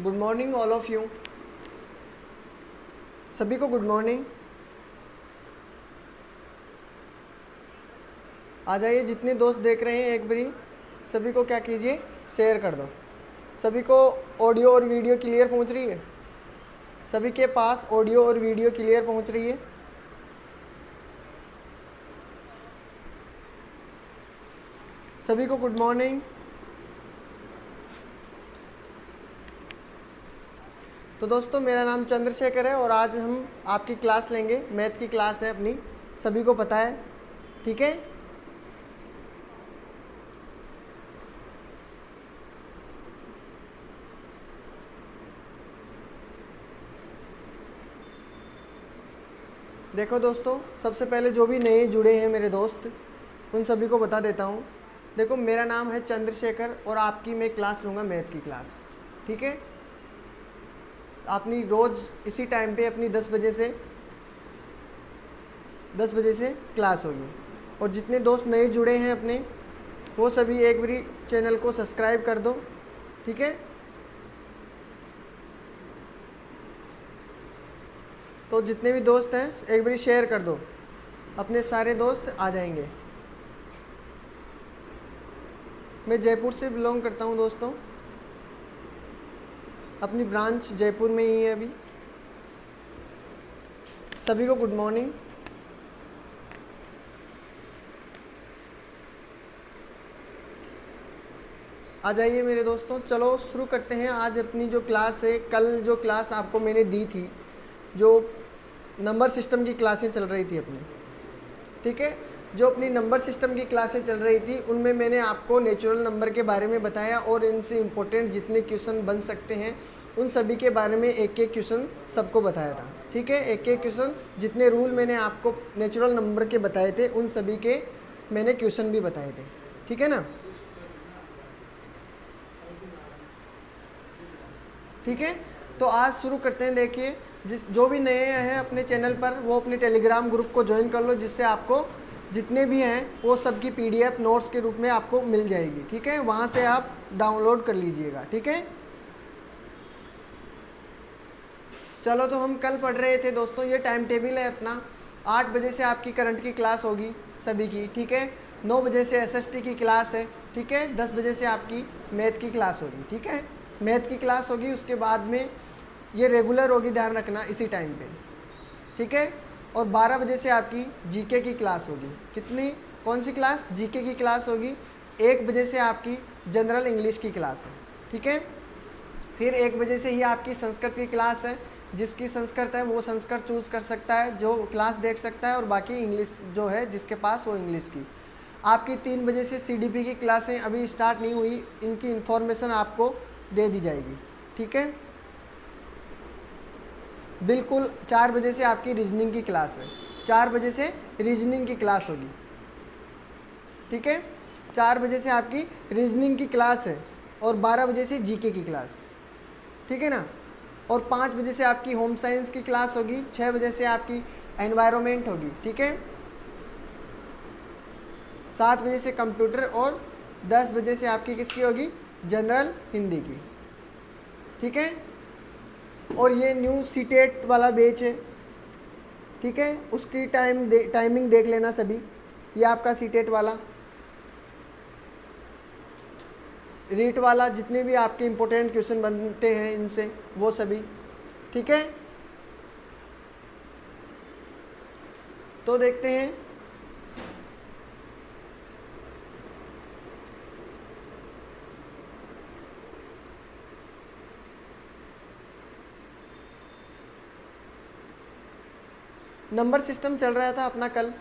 Good morning all of you. सभी को good morning. आ जाइए, जितने दोस्त देख रहे हैं एक बारी सभी को क्या कीजिए, शेयर कर दो। सभी को ऑडियो और वीडियो क्लियर पहुंच रही है? सभी के पास ऑडियो और वीडियो क्लियर पहुंच रही है? सभी को गुड मॉर्निंग। तो दोस्तों, मेरा नाम चंद्रशेखर है और आज हम आपकी क्लास लेंगे। मैथ की क्लास है अपनी, सभी को पता है, ठीक है। देखो दोस्तों, सबसे पहले जो भी नए जुड़े हैं मेरे दोस्त, उन सभी को बता देता हूँ। देखो, मेरा नाम है चंद्रशेखर और आपकी मैं क्लास लूँगा, मैथ की क्लास, ठीक है। अपनी रोज़ इसी टाइम पे अपनी 10 बजे से क्लास होगी। और जितने दोस्त नए जुड़े हैं अपने, वो सभी एक बारी चैनल को सब्सक्राइब कर दो, ठीक है। तो जितने भी दोस्त हैं एक बारी शेयर कर दो, अपने सारे दोस्त आ जाएंगे। मैं जयपुर से बिलोंग करता हूँ दोस्तों, अपनी ब्रांच जयपुर में ही है अभी। सभी को गुड मॉर्निंग। आ जाइए मेरे दोस्तों, चलो शुरू करते हैं आज अपनी जो क्लास है। कल जो क्लास आपको मैंने दी थी, जो नंबर सिस्टम की क्लासें चल रही थी अपनी, ठीक है। जो अपनी नंबर सिस्टम की क्लासें चल रही थी उनमें मैंने आपको नेचुरल नंबर के बारे में बताया और इनसे इम्पोर्टेंट जितने क्वेश्चन बन सकते हैं उन सभी के बारे में एक एक क्वेश्चन सबको बताया था, ठीक है। एक एक क्वेश्चन, जितने रूल मैंने आपको नेचुरल नंबर के बताए थे उन सभी के मैंने क्वेश्चन भी बताए थे, ठीक है ना। ठीक है, तो आज शुरू करते हैं। देखिए, जो भी नए हैं अपने चैनल पर, वो अपने टेलीग्राम ग्रुप को ज्वाइन कर लो, जिससे आपको जितने भी हैं वो सब की पीडीएफ नोट्स के रूप में आपको मिल जाएगी, ठीक है। वहाँ से आप डाउनलोड कर लीजिएगा, ठीक है। चलो, तो हम कल पढ़ रहे थे दोस्तों, ये टाइम टेबल है अपना। 8 बजे से आपकी करंट की क्लास होगी सभी की, ठीक है। 9 बजे से एसएसटी की क्लास है, ठीक है। 10 बजे से आपकी मैथ की क्लास होगी, ठीक है। मैथ की क्लास होगी, उसके बाद में ये रेगुलर होगी, ध्यान रखना इसी टाइम पे, ठीक है। और 12 बजे से आपकी जीके की क्लास होगी। कितनी, कौन सी क्लास? जीके की क्लास होगी। 1 बजे से आपकी जनरल इंग्लिश की क्लास है, ठीक है। फिर 1 बजे से ही आपकी संस्कृत की क्लास है। जिसकी संस्कृत है वो संस्कृत चूज़ कर सकता है, जो क्लास देख सकता है, और बाकी इंग्लिश जो है जिसके पास, वो इंग्लिश की। आपकी 3 बजे से सीडीपी की क्लासें अभी स्टार्ट नहीं हुई, इनकी इन्फॉर्मेशन आपको दे दी जाएगी, ठीक है। बिल्कुल 4 बजे से आपकी रीजनिंग की क्लास है। 4 बजे से रीजनिंग की क्लास होगी, ठीक है। 4 बजे से आपकी रीजनिंग की क्लास है और 12 बजे से जीके की क्लास, ठीक है ना। और 5 बजे से आपकी होम साइंस की क्लास होगी। 6 बजे से आपकी एनवायरनमेंट होगी, ठीक है। 7 बजे से कंप्यूटर और 10 बजे से आपकी किसकी होगी? जनरल हिंदी की, ठीक है। और ये न्यू सीटेट वाला बैच है, ठीक है। उसकी टाइमिंग देख लेना सभी। ये आपका सीटेट वाला, रीट वाला, जितने भी आपके इम्पोर्टेंट क्वेश्चन बनते हैं इनसे, वो सभी, ठीक है। तो देखते हैं, नंबर सिस्टम चल रहा था अपना कल,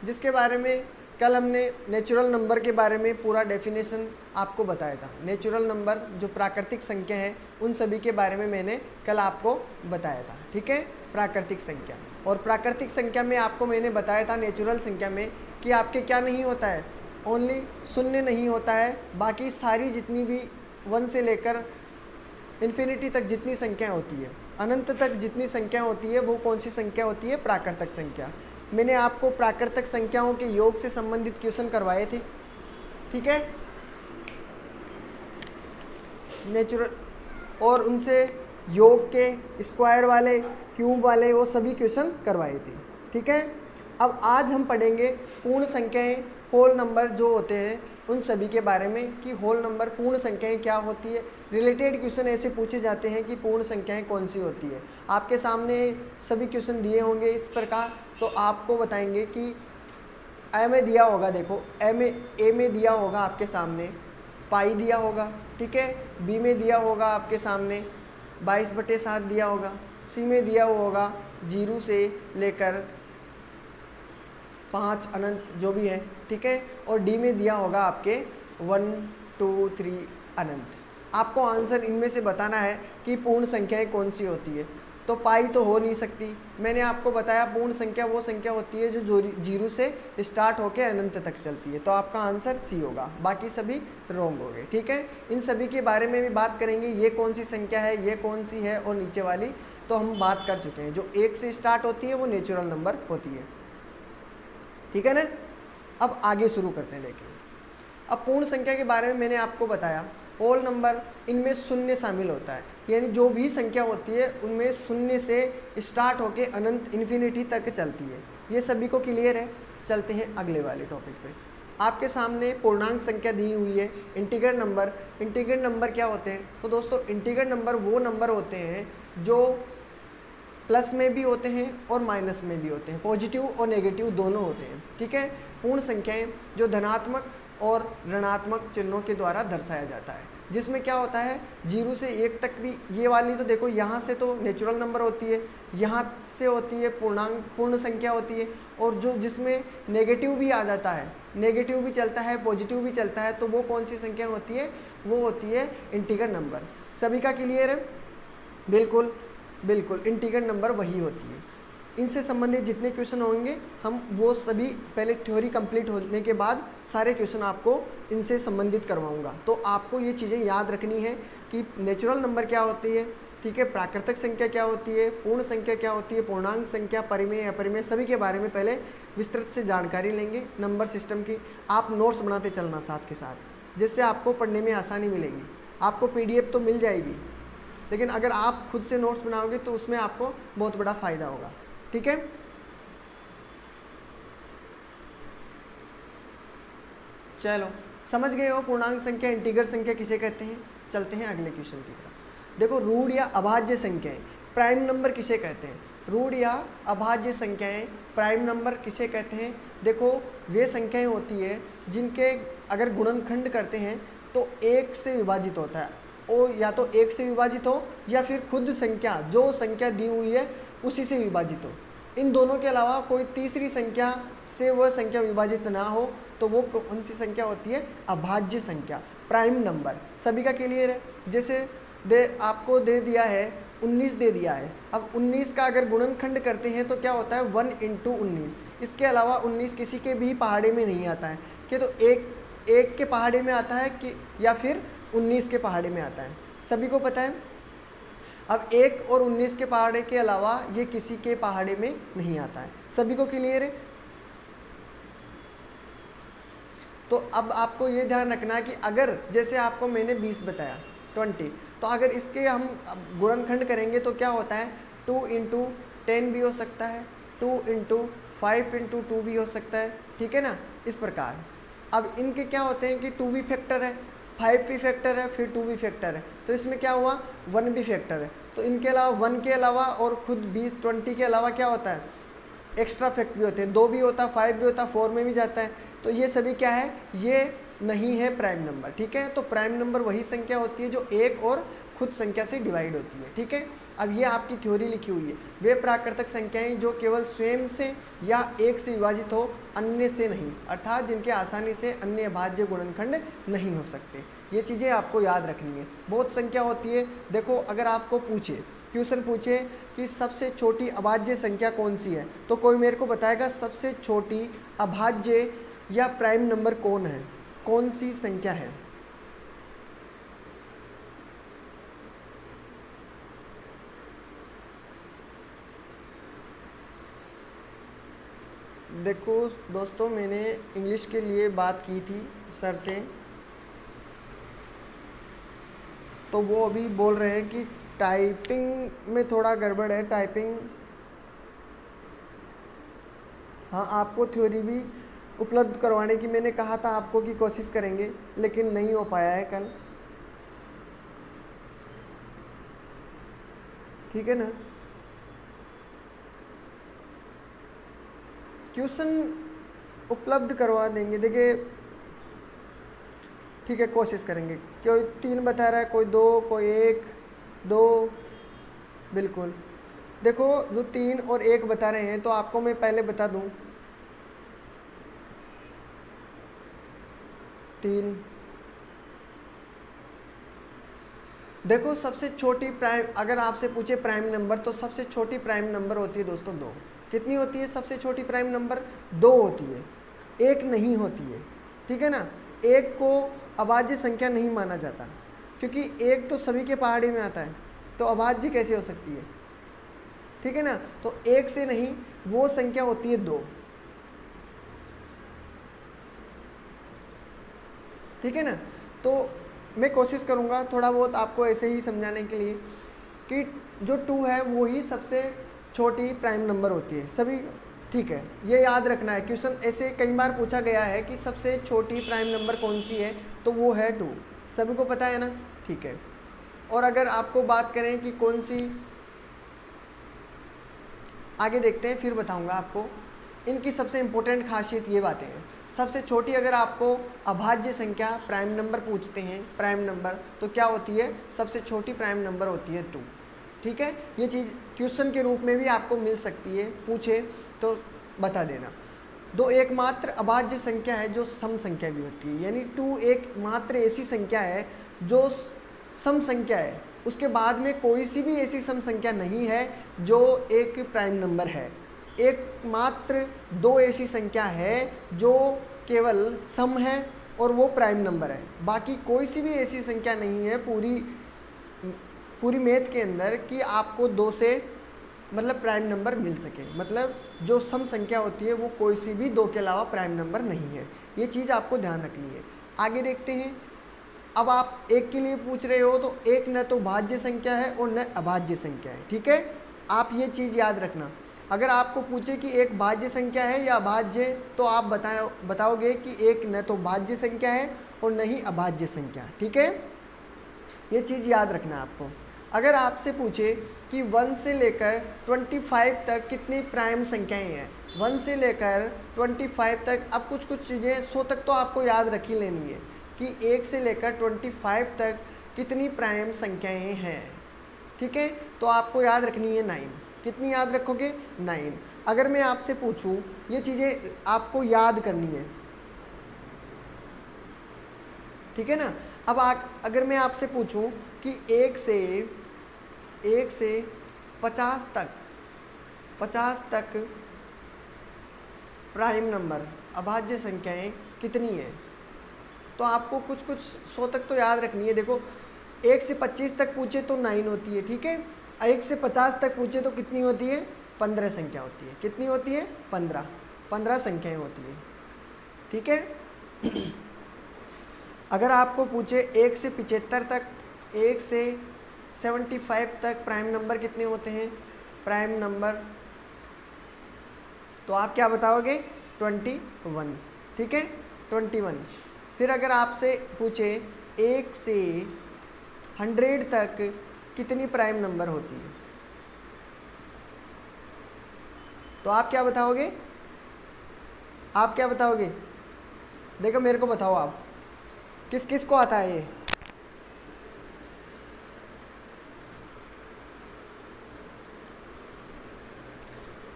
जिसके बारे में कल हमने नेचुरल नंबर के बारे में पूरा डेफिनेशन आपको बताया था। नेचुरल नंबर जो प्राकृतिक संख्या है उन सभी के बारे में मैंने कल आपको बताया था, ठीक है। प्राकृतिक संख्या, और प्राकृतिक संख्या में आपको मैंने बताया था नेचुरल संख्या में कि आपके क्या नहीं होता है, ओनली शून्य नहीं होता है, बाकी सारी जितनी भी 1 से लेकर इन्फिनिटी तक जितनी संख्या होती है, अनंत तक जितनी संख्या होती है, वो कौन सी संख्या होती है? प्राकृतिक संख्या। मैंने आपको प्राकृतिक संख्याओं के योग से संबंधित क्वेश्चन करवाए थे, ठीक है। नेचुरल और उनसे योग के, स्क्वायर वाले, क्यूब वाले, वो सभी क्वेश्चन करवाए थे। ठीक है, अब आज हम पढ़ेंगे पूर्ण संख्याएं, होल नंबर जो होते हैं उन सभी के बारे में कि होल नंबर, पूर्ण संख्याएं क्या होती है। रिलेटेड क्वेश्चन ऐसे पूछे जाते हैं कि पूर्ण संख्याएं कौन सी होती है। आपके सामने सभी क्वेश्चन दिए होंगे इस प्रकार, तो आपको बताएंगे कि ए में दिया होगा, देखो ए में दिया होगा आपके सामने पाई दिया होगा, ठीक है। बी में दिया होगा आपके सामने 22/7 दिया होगा। सी में दिया हुआ होगा 0 से लेकर 5 अनंत जो भी है, ठीक है। और डी में दिया होगा आपके 1 2 3 अनंत। आपको आंसर इनमें से बताना है कि पूर्ण संख्याएं कौन सी होती है। तो पाई तो हो नहीं सकती, मैंने आपको बताया पूर्ण संख्या वो संख्या होती है जो 0 से स्टार्ट होकर अनंत तक चलती है। तो आपका आंसर सी होगा, बाकी सभी रॉन्ग हो गए, ठीक है। इन सभी के बारे में भी बात करेंगे, ये कौन सी संख्या है, ये कौन सी है, और नीचे वाली तो हम बात कर चुके हैं। जो 1 से स्टार्ट होती है वो नेचुरल नंबर होती है, ठीक है ना। अब आगे शुरू करते हैं। देखिए, अब पूर्ण संख्या के बारे में मैंने आपको बताया, होल नंबर, इनमें शून्य शामिल होता है, यानी जो भी संख्या होती है उनमें शून्य से स्टार्ट होके अनंत इन्फिनिटी तक चलती है। ये सभी को क्लियर है। चलते हैं अगले वाले टॉपिक पे। आपके सामने पूर्णांक संख्या दी हुई है, इंटीग्रल नंबर। इंटीग्रल नंबर क्या होते हैं? तो दोस्तों इंटीग्रल नंबर वो नंबर होते हैं जो प्लस में भी होते हैं और माइनस में भी होते हैं, पॉजिटिव और नेगेटिव दोनों होते हैं, ठीक है। पूर्ण संख्याएं जो धनात्मक और ऋणात्मक चिन्हों के द्वारा दर्शाया जाता है, जिसमें क्या होता है 0 से 1 तक भी। ये वाली तो देखो, यहाँ से तो नेचुरल नंबर होती है, यहाँ से होती है पूर्णांक, पूर्ण संख्या होती है। और जो जिसमें नेगेटिव भी आ जाता है, नेगेटिव भी चलता है, पॉजिटिव भी चलता है, तो वो कौन सी संख्या होती है? वो होती है इंटीग्रल नंबर। सभी का क्लियर है? बिल्कुल बिल्कुल, इंटीग्रल नंबर वही होती है। इनसे संबंधित जितने क्वेश्चन होंगे हम वो सभी पहले थ्योरी कंप्लीट होने के बाद सारे क्वेश्चन आपको इनसे संबंधित करवाऊंगा। तो आपको ये चीज़ें याद रखनी है कि नेचुरल नंबर क्या होती है, ठीक है, प्राकृतिक संख्या क्या होती है, पूर्ण संख्या क्या होती है, पूर्णांक संख्या, परिमेय, अपरिमेय, सभी के बारे में पहले विस्तृत से जानकारी लेंगे नंबर सिस्टम की। आप नोट्स बनाते चलना साथ के साथ, जिससे आपको पढ़ने में आसानी मिलेगी। आपको PDF तो मिल जाएगी, लेकिन अगर आप खुद से नोट्स बनाओगे तो उसमें आपको बहुत बड़ा फ़ायदा होगा, ठीक है। चलो, समझ गए हो पूर्णांक संख्या, इंटीग्रल संख्या किसे कहते हैं। चलते हैं अगले क्वेश्चन की तरफ। देखो, रूढ़ या अभाज्य संख्याएं प्राइम नंबर किसे कहते हैं? रूढ़ या अभाज्य संख्याएं प्राइम नंबर किसे कहते हैं? देखो, वे संख्याएं होती है जिनके अगर गुणनखंड करते हैं तो 1 से विभाजित होता है, ओ या तो 1 से विभाजित हो या फिर खुद संख्या, जो संख्या दी हुई है उसी से विभाजित हो। इन दोनों के अलावा कोई तीसरी संख्या से वह संख्या विभाजित ना हो, तो वो कौन सी संख्या होती है? अभाज्य संख्या, प्राइम नंबर। सभी का क्लियर है? जैसे आपको दे दिया है 19 दे दिया है, अब 19 का अगर गुणनखंड करते हैं तो क्या होता है? 1 × 19। इसके अलावा 19 किसी के भी पहाड़े में नहीं आता है कि तो एक के पहाड़े में आता है कि या फिर 19 के पहाड़े में आता है, सभी को पता है। अब 1 और 19 के पहाड़े के अलावा ये किसी के पहाड़े में नहीं आता है, सभी को क्लियर है? तो अब आपको ये ध्यान रखना है कि अगर जैसे आपको मैंने 20 बताया 20, तो अगर इसके हम गुणनखंड करेंगे तो क्या होता है? 2 × 10 भी हो सकता है, 2 × 5 × 2 भी हो सकता है, ठीक है ना, इस प्रकार। अब इनके क्या होते हैं कि 2 भी फैक्टर है, 5 भी फैक्टर है, फिर 2 भी फैक्टर है, तो इसमें क्या हुआ? 1 भी फैक्टर है। तो इनके अलावा 1 के अलावा और खुद 20 के अलावा क्या होता है? एक्स्ट्रा फैक्ट भी होते हैं, 2 भी होता है, 5 भी होता है, 4 में भी जाता है। तो ये सभी क्या है? ये नहीं है प्राइम नंबर, ठीक है। तो प्राइम नंबर वही संख्या होती है जो एक और खुद संख्या से डिवाइड होती है, ठीक है। अब ये आपकी थ्योरी लिखी हुई है, वे प्राकृतिक संख्याएं जो केवल स्वयं से या एक से विभाजित हो, अन्य से नहीं, अर्थात जिनके आसानी से अन्य अभाज्य गुणनखंड नहीं हो सकते। ये चीज़ें आपको याद रखनी है। बहुत संख्या होती है, देखो अगर आपको पूछे, क्वेश्चन पूछे कि सबसे छोटी अभाज्य संख्या कौन सी है, तो कोई मेरे को बताएगा सबसे छोटी अभाज्य या प्राइम नंबर कौन है, कौन सी संख्या है? देखो दोस्तों, मैंने इंग्लिश के लिए बात की थी सर से, तो वो अभी बोल रहे हैं कि टाइपिंग में थोड़ा गड़बड़ है, टाइपिंग। हाँ, आपको थ्योरी भी उपलब्ध करवाने की मैंने कहा था आपको कि कोशिश करेंगे, लेकिन नहीं हो पाया है कल। ठीक है ना। ट्यूशन उपलब्ध करवा देंगे, देखिए ठीक है, कोशिश करेंगे। कोई 3 बता रहा है, कोई 2, कोई 1, 2। बिल्कुल। देखो, जो 3 और 1 बता रहे हैं तो आपको मैं पहले बता दूं। 3। देखो, सबसे छोटी प्राइम, अगर आपसे पूछे प्राइम नंबर, तो सबसे छोटी प्राइम नंबर होती है दोस्तों 2। कितनी होती है सबसे छोटी प्राइम नंबर? 2 होती है, 1 नहीं होती है। ठीक है ना। 1 को अभाज्य संख्या नहीं माना जाता, क्योंकि 1 तो सभी के पहाड़ी में आता है, तो अभाज्य कैसे हो सकती है? ठीक है ना। तो 1 से नहीं, वो संख्या होती है 2। ठीक है ना। तो मैं कोशिश करूँगा थोड़ा बहुत आपको ऐसे ही समझाने के लिए कि जो 2 है वो ही सबसे छोटी प्राइम नंबर होती है सभी। ठीक है, ये याद रखना है। क्वेश्चन ऐसे कई बार पूछा गया है कि सबसे छोटी प्राइम नंबर कौन सी है, तो वो है 2। सभी को पता है ना। ठीक है। और अगर आपको बात करें कि कौन सी, आगे देखते हैं फिर बताऊंगा आपको। इनकी सबसे इम्पोर्टेंट खासियत ये बातें हैं। सबसे छोटी, अगर आपको अभाज्य संख्या प्राइम नंबर पूछते हैं, प्राइम नंबर, तो क्या होती है? सबसे छोटी प्राइम नंबर होती है 2। ठीक है, ये चीज़ क्वेश्चन के रूप में भी आपको मिल सकती है, पूछे तो बता देना। 2 एकमात्र अभाज्य संख्या है जो सम संख्या भी होती है, यानी 2 एकमात्र ऐसी संख्या है जो सम संख्या है, उसके बाद में कोई सी भी ऐसी सम संख्या नहीं है जो एक प्राइम नंबर है। एकमात्र 2 ऐसी संख्या है जो केवल सम है और वो प्राइम नंबर है। बाकी कोई सी भी ऐसी संख्या नहीं है पूरी मैथ के अंदर कि आपको 2 से मतलब प्राइम नंबर मिल सके। मतलब जो सम संख्या होती है वो कोई सी भी 2 के अलावा प्राइम नंबर नहीं है। ये चीज़ आपको ध्यान रखनी है। आगे देखते हैं। अब आप 1 के लिए पूछ रहे हो, तो 1 न तो भाज्य संख्या है और न अभाज्य संख्या है। ठीक है, आप ये चीज़ याद रखना। अगर आपको पूछे कि एक भाज्य संख्या है या अभाज्य, तो आप बताओगे कि 1 न तो भाज्य संख्या है और न ही अभाज्य संख्या। ठीक है, ये चीज़ याद रखना आपको। अगर आपसे पूछे कि 1 से लेकर 25 तक कितनी प्राइम संख्याएं हैं, 1 से लेकर 25 तक, अब कुछ चीज़ें 100 तक तो आपको याद रख ही लेनी है कि 1 से लेकर 25 तक कितनी प्राइम संख्याएं हैं। ठीक है, तो आपको याद रखनी है 9। कितनी याद रखोगे? 9। अगर मैं आपसे पूछूं, ये चीज़ें आपको याद करनी है। ठीक है ना। अब अगर मैं आपसे पूछूं कि 1 से 50 तक प्राइम नंबर अभाज्य संख्याएं कितनी है, तो आपको कुछ 100 तक तो याद रखनी है। देखो, 1 से 25 तक पूछे तो 9 होती है। ठीक है, 1 से 50 तक पूछे तो कितनी होती है? 15 संख्या होती है। कितनी होती है? 15 संख्याएं होती है। ठीक है। अगर आपको पूछे 1 से 75 तक, 1 से 75 तक प्राइम नंबर कितने होते हैं? प्राइम नंबर, तो आप क्या बताओगे? 21। ठीक है, 21। फिर अगर आपसे पूछे 1 से 100 तक कितनी प्राइम नंबर होती है, तो आप क्या बताओगे? आप क्या बताओगे? देखो, मेरे को बताओ आप, किस किस को आता है ये?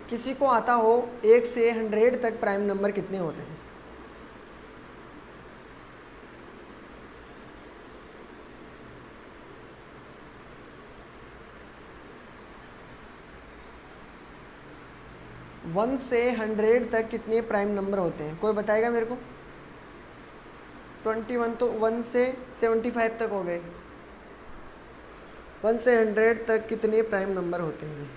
किसी को आता हो 1 से 100 तक प्राइम नंबर कितने होते हैं? वन से 100 तक कितने प्राइम नंबर होते हैं? कोई बताएगा मेरे को? 21 तो 1 से 75 तक हो गए। 1 से 100 तक कितने प्राइम नंबर होते हैं?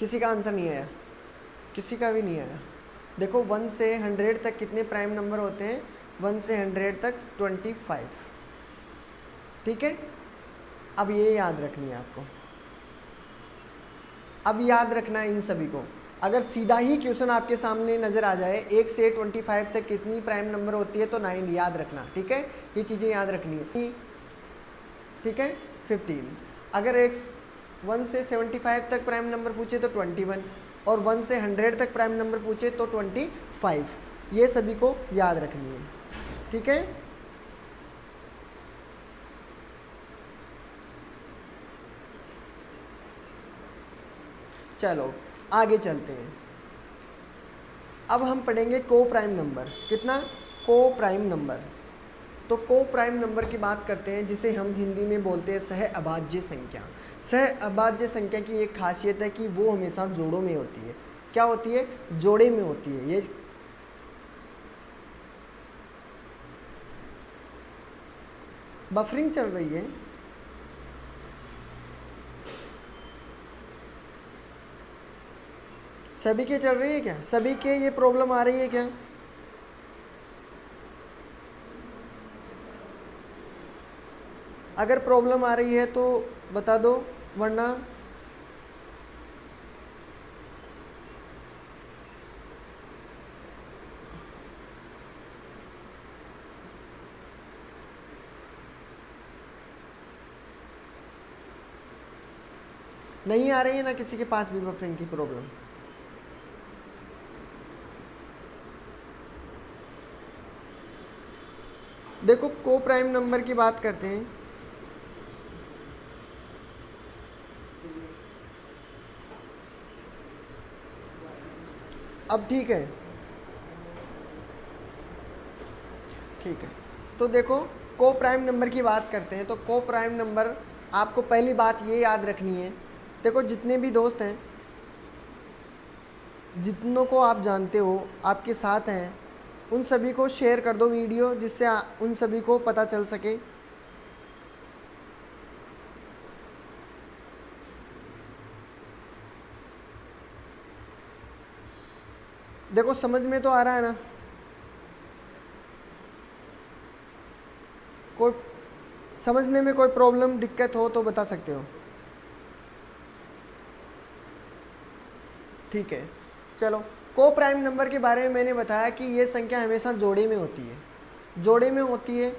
किसी का आंसर नहीं आया? किसी का भी नहीं आया? देखो 1 से 100 तक कितने प्राइम नंबर होते हैं? 1 से 100 तक 25। ठीक है, अब ये याद रखनी है आपको। अब याद रखना है इन सभी को। अगर सीधा ही क्वेश्चन आपके सामने नज़र आ जाए 1 से 25 तक कितनी प्राइम नंबर होती है, तो 9 याद रखना। ठीक है, ये चीज़ें याद रखनी है। ठीक है, 15। अगर 1 से 75 तक प्राइम नंबर पूछे तो 21, और 1 से 100 तक प्राइम नंबर पूछे तो 25। ये सभी को याद रखनी है। ठीक है, चलो आगे चलते हैं। अब हम पढ़ेंगे को प्राइम नंबर। कितना? को प्राइम नंबर। तो को प्राइम नंबर की बात करते हैं, जिसे हम हिंदी में बोलते हैं सह अभाज्य संख्या। सह अभाज्य संख्या की एक खासियत है कि वो हमेशा जोड़ों में होती है। क्या होती है? जोड़े में होती है। ये बफरिंग चल रही है। सभी के चल रही है क्या? सभी के ये प्रॉब्लम आ रही है क्या? अगर प्रॉब्लम आ रही है तो बता दो, वरना नहीं आ रही है ना किसी के पास भी बफरिंग की प्रॉब्लम? देखो को प्राइम नंबर की बात करते हैं। अब ठीक है, ठीक है। तो देखो को प्राइम नंबर की बात करते हैं। तो को प्राइम नंबर, आपको पहली बात ये याद रखनी है। देखो जितने भी दोस्त हैं, जितनों को आप जानते हो, आपके साथ हैं, उन सभी को शेयर कर दो वीडियो, जिससे उन सभी को पता चल सके। देखो समझ में तो आ रहा है ना? कोई समझने में कोई प्रॉब्लम दिक्कत हो तो बता सकते हो। ठीक है, चलो को प्राइम नंबर के बारे में मैंने बताया कि ये संख्या हमेशा जोड़े में होती है। जोड़े में होती है।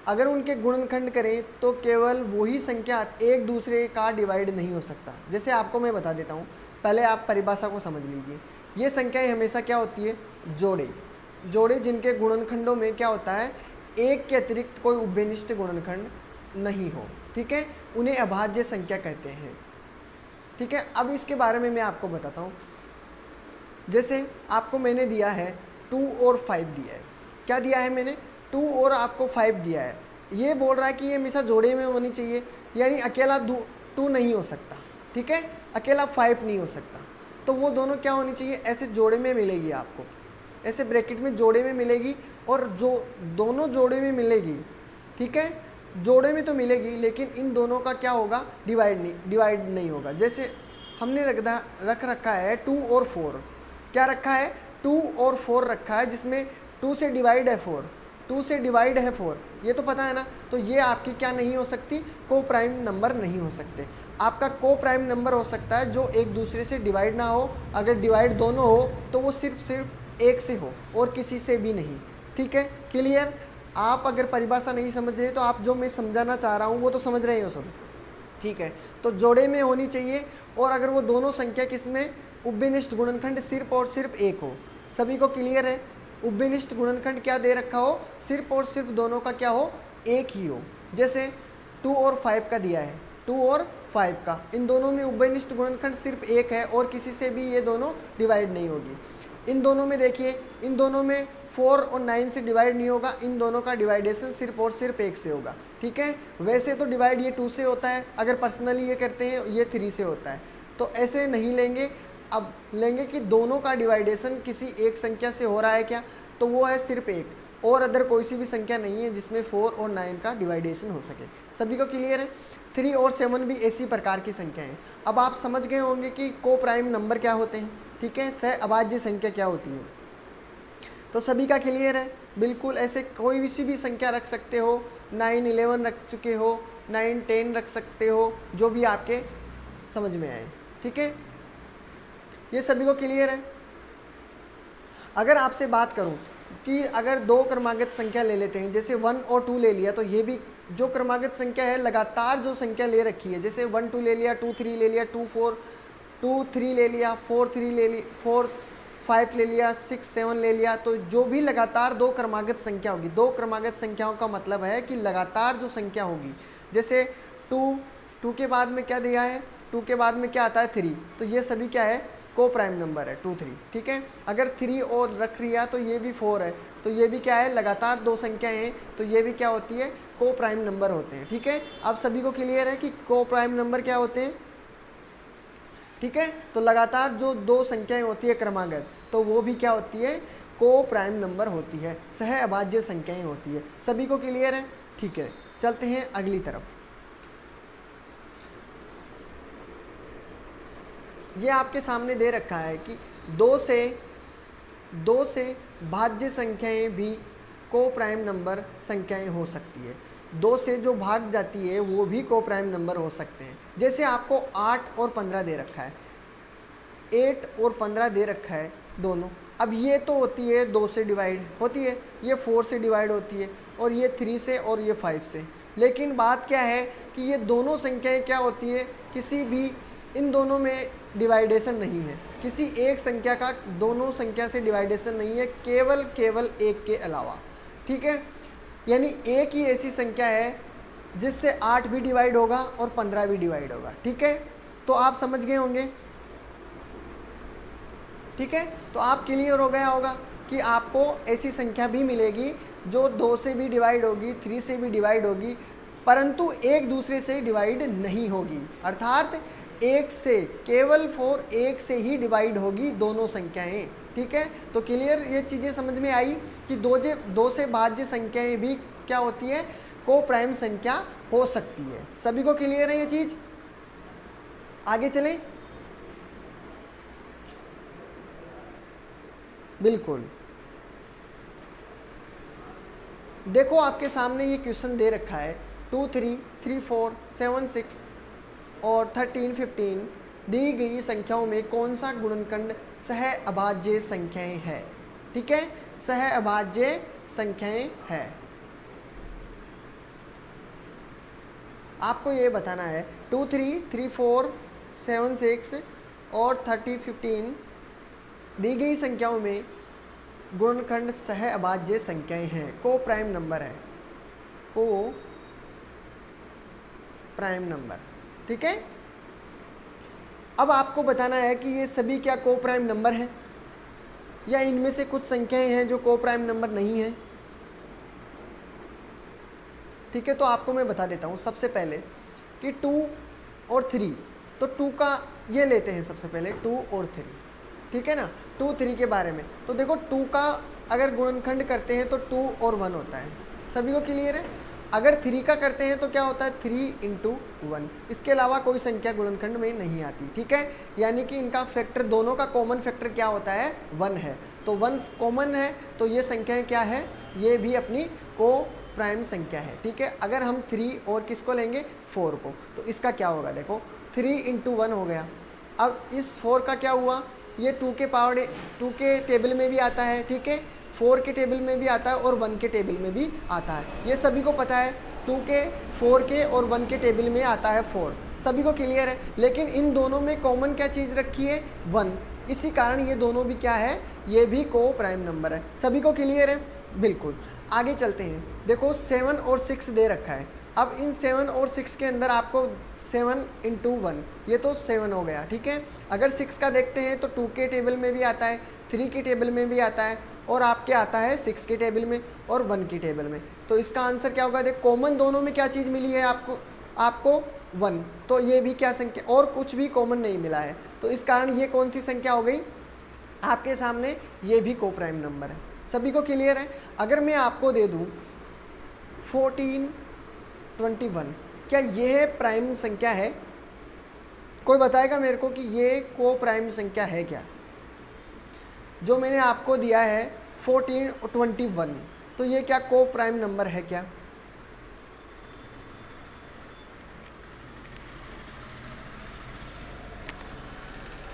अगर उनके गुणनखंड करें तो केवल वही संख्या एक दूसरे का डिवाइड नहीं हो सकता। जैसे आपको मैं बता देता हूँ, पहले आप परिभाषा को समझ लीजिए। ये संख्याएं हमेशा क्या होती है? जोड़े। जोड़े जिनके गुणनखंडों में क्या होता है? एक के अतिरिक्त कोई उभयनिष्ठ गुणनखंड नहीं हो। ठीक है, उन्हें अभाज्य संख्या कहते हैं। ठीक है, अब इसके बारे में मैं आपको बताता हूँ। जैसे आपको मैंने दिया है 2 और 5 दिया है। क्या दिया है मैंने? 2 और आपको 5 दिया है। ये बोल रहा है कि ये हमेशा जोड़े में होनी चाहिए, यानी अकेला 2 नहीं हो सकता। ठीक है, अकेला 5 नहीं हो सकता। तो वो दोनों क्या होनी चाहिए? ऐसे जोड़े में मिलेगी आपको, ऐसे ब्रैकेट में जोड़े में मिलेगी, और जो दोनों जोड़े में मिलेगी। ठीक है, जोड़े में तो मिलेगी, लेकिन इन दोनों का क्या होगा? डिवाइड नहीं होगा। जैसे हमने रख रखा है 2 और 4। क्या रखा है? 2 और 4 रखा है, जिसमें 2 से डिवाइड है 4, 2 से डिवाइड है 4, ये तो पता है ना। तो ये आपकी क्या नहीं हो सकती? को प्राइम नंबर नहीं हो सकते। आपका को प्राइम नंबर हो सकता है जो एक दूसरे से डिवाइड ना हो। अगर डिवाइड दोनों हो तो वो सिर्फ एक से हो और किसी से भी नहीं। ठीक है, क्लियर? आप अगर परिभाषा नहीं समझ रहे तो आप जो मैं समझाना चाह रहा हूँ वो तो समझ रहे हो सब। ठीक है, तो जोड़े में होनी चाहिए, और अगर वो दोनों संख्या किसमें? उभयनिष्ठ गुणनखंड सिर्फ और सिर्फ एक हो। सभी को क्लियर है? उभयनिष्ठ गुणनखंड क्या दे रखा हो? सिर्फ और सिर्फ दोनों का क्या हो? एक ही हो। जैसे 2 और 5 का दिया है, 2 और 5 का, इन दोनों में उभयनिष्ठ गुणनखंड सिर्फ एक है और किसी से भी ये दोनों डिवाइड नहीं होगी। इन दोनों में देखिए, इन दोनों में 4 और 9 से डिवाइड नहीं होगा। इन दोनों का डिवाइडेशन सिर्फ और सिर्फ 1 से होगा। ठीक है, वैसे तो डिवाइड ये 2 से होता है, अगर पर्सनली ये करते हैं ये 3 से होता है। तो ऐसे नहीं लेंगे। अब लेंगे कि दोनों का डिवाइडेशन किसी एक संख्या से हो रहा है क्या? तो वो है सिर्फ 1। और अदर कोई सी भी संख्या नहीं है जिसमें 4 और 9 का डिवाइडेशन हो सके। सभी को क्लियर है? 3 और 7 भी ऐसी प्रकार की संख्या हैं। अब आप समझ गए होंगे कि को प्राइम नंबर क्या होते हैं, ठीक है, सह अभाज्य संख्या क्या होती है। तो सभी का क्लियर है? बिल्कुल ऐसे कोई सी भी संख्या रख सकते हो, 9, 11 रख चुके हो, 9, 10 रख सकते हो, जो भी आपके समझ में आए, ठीक है, ये सभी को क्लियर है। अगर आपसे बात करूं कि अगर दो क्रमागत संख्या ले लेते हैं, जैसे 1 और 2 ले लिया, तो ये भी जो क्रमागत संख्या है लगातार जो संख्या ले रखी है, जैसे 1 2 ले लिया, 2 3 ले लिया, 2 3 ले लिया, 4 3 ले लिया, 4 5 ले लिया, 6 7 ले लिया, तो जो भी लगातार दो क्रमागत संख्या होगी, दो क्रमागत संख्याओं का मतलब है कि लगातार जो संख्या होगी, जैसे 2 के बाद में क्या दिया है, 2 के बाद में क्या आता है 3, तो ये सभी क्या है, को प्राइम नंबर है 2 3, ठीक है। अगर 3 और रख लिया तो ये भी 4 है, तो ये भी क्या है, लगातार दो संख्याएं हैं, तो ये भी क्या होती है, को प्राइम नंबर होते हैं, ठीक है। अब सभी को क्लियर है कि को प्राइम नंबर क्या होते हैं, ठीक है। तो लगातार जो दो संख्याएं होती है क्रमागत, तो वो भी क्या होती है, को प्राइम नंबर होती है, सह अभाज्य संख्याएं होती है। सभी को क्लियर है? ठीक है, चलते हैं अगली तरफ। ये आपके सामने दे रखा है कि दो से भाज्य संख्याएं भी को प्राइम नंबर संख्याएं हो सकती है। 2 से जो भाग जाती है वो भी को प्राइम नंबर हो सकते हैं। जैसे आपको 8 और 15 दे रखा है, 8 और 15 दे रखा है दोनों। अब ये तो होती है 2 से डिवाइड होती है, ये 4 से डिवाइड होती है, और ये 3 से और ये 5 से। लेकिन बात क्या है कि ये दोनों संख्याएं क्या होती है, किसी भी इन दोनों में डिवाइडेशन नहीं है, किसी एक संख्या का दोनों संख्या से डिवाइडेशन नहीं है, केवल एक के अलावा, ठीक है। यानी एक ही ऐसी संख्या है जिससे 8 भी डिवाइड होगा और 15 भी डिवाइड होगा, ठीक है। तो आप समझ गए होंगे, ठीक है। तो आप क्लियर हो गया होगा कि आपको ऐसी संख्या भी मिलेगी जो 2 से भी डिवाइड होगी, 3 से भी डिवाइड होगी, परंतु एक दूसरे से डिवाइड नहीं होगी, अर्थात एक से, केवल फॉर एक से ही डिवाइड होगी दोनों संख्याएं, ठीक है। तो क्लियर ये चीज़ें समझ में आई कि दो से भाज्य संख्याएं भी क्या होती है, को प्राइम संख्या हो सकती है। सभी को क्लियर है ये चीज? आगे चलें। बिल्कुल, देखो आपके सामने ये क्वेश्चन दे रखा है 2 3 3 4 7 6 और 13 15 दी गई संख्याओं में कौन सा गुणनखंड सह अभाज्य संख्याएं है, ठीक है, सह अभाज्य संख्याएं है। आपको ये बताना है 2 3 3 4 7 6 और 13 15 दी गई संख्याओं में गुणनखंड सह अभाज्य संख्याएं हैं, को प्राइम नंबर है, को प्राइम नंबर, ठीक है। अब आपको बताना है कि ये सभी क्या को प्राइम नंबर हैं या इनमें से कुछ संख्याएं हैं जो को प्राइम नंबर नहीं है, ठीक है। तो आपको मैं बता देता हूँ सबसे पहले कि 2 और 3, तो 2 का ये लेते हैं सबसे पहले 2 और 3, ठीक है ना। 2 3 के बारे में तो देखो 2 का अगर गुणनखंड करते हैं तो 2 और 1 होता है, सभी को क्लियर है। अगर 3 का करते हैं तो क्या होता है 3 × 1, इसके अलावा कोई संख्या गुणनखंड में नहीं आती, ठीक है। यानी कि इनका फैक्टर, दोनों का कॉमन फैक्टर क्या होता है 1 है, तो 1 कॉमन है, तो ये संख्याएं क्या है, ये भी अपनी को प्राइम संख्या है, ठीक है। अगर हम 3 और किसको लेंगे 4 को, तो इसका क्या होगा, देखो 3 × 1 हो गया। अब इस 4 का क्या हुआ, ये 2 के पावर 2 के टेबल में भी आता है, ठीक है, 4 के टेबल में भी आता है और 1 के टेबल में भी आता है, ये सभी को पता है। 2 के, 4 के और 1 के टेबल में आता है 4, सभी को क्लियर है। लेकिन इन दोनों में कॉमन क्या चीज़ रखी है 1, इसी कारण ये दोनों भी क्या है, ये भी को प्राइम नंबर है, सभी को क्लियर है। बिल्कुल, आगे चलते हैं। देखो 7 और 6 दे रखा है। अब इन 7 और 6 के अंदर आपको 7 × 1, ये तो 7 हो गया, ठीक है। अगर 6 का देखते हैं तो 2 के टेबल में भी आता है, 3 के टेबल में भी आता है और आपके आता है 6 के टेबल में और 1 के टेबल में। तो इसका आंसर क्या होगा, देखो कॉमन दोनों में क्या चीज़ मिली है आपको 1, तो ये भी क्या संख्या, और कुछ भी कॉमन नहीं मिला है, तो इस कारण ये कौन सी संख्या हो गई आपके सामने, ये भी को प्राइम नंबर है, सभी को क्लियर है? अगर मैं आपको दे दूं 1421, क्या यह प्राइम संख्या है? कोई बताएगा मेरे को कि ये को प्राइम संख्या है क्या? जो मैंने आपको दिया है 1421, तो ये क्या को प्राइम नंबर है क्या?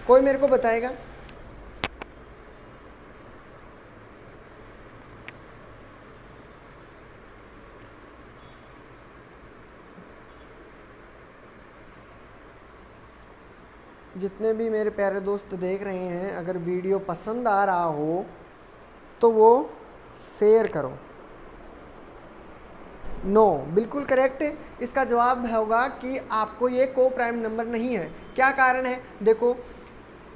कोई मेरे को बताएगा? जितने भी मेरे प्यारे दोस्त देख रहे हैं, अगर वीडियो पसंद आ रहा हो तो वो शेयर करो। नो, बिल्कुल करेक्ट है। इसका जवाब होगा कि आपको ये को प्राइम नंबर नहीं है। क्या कारण है? देखो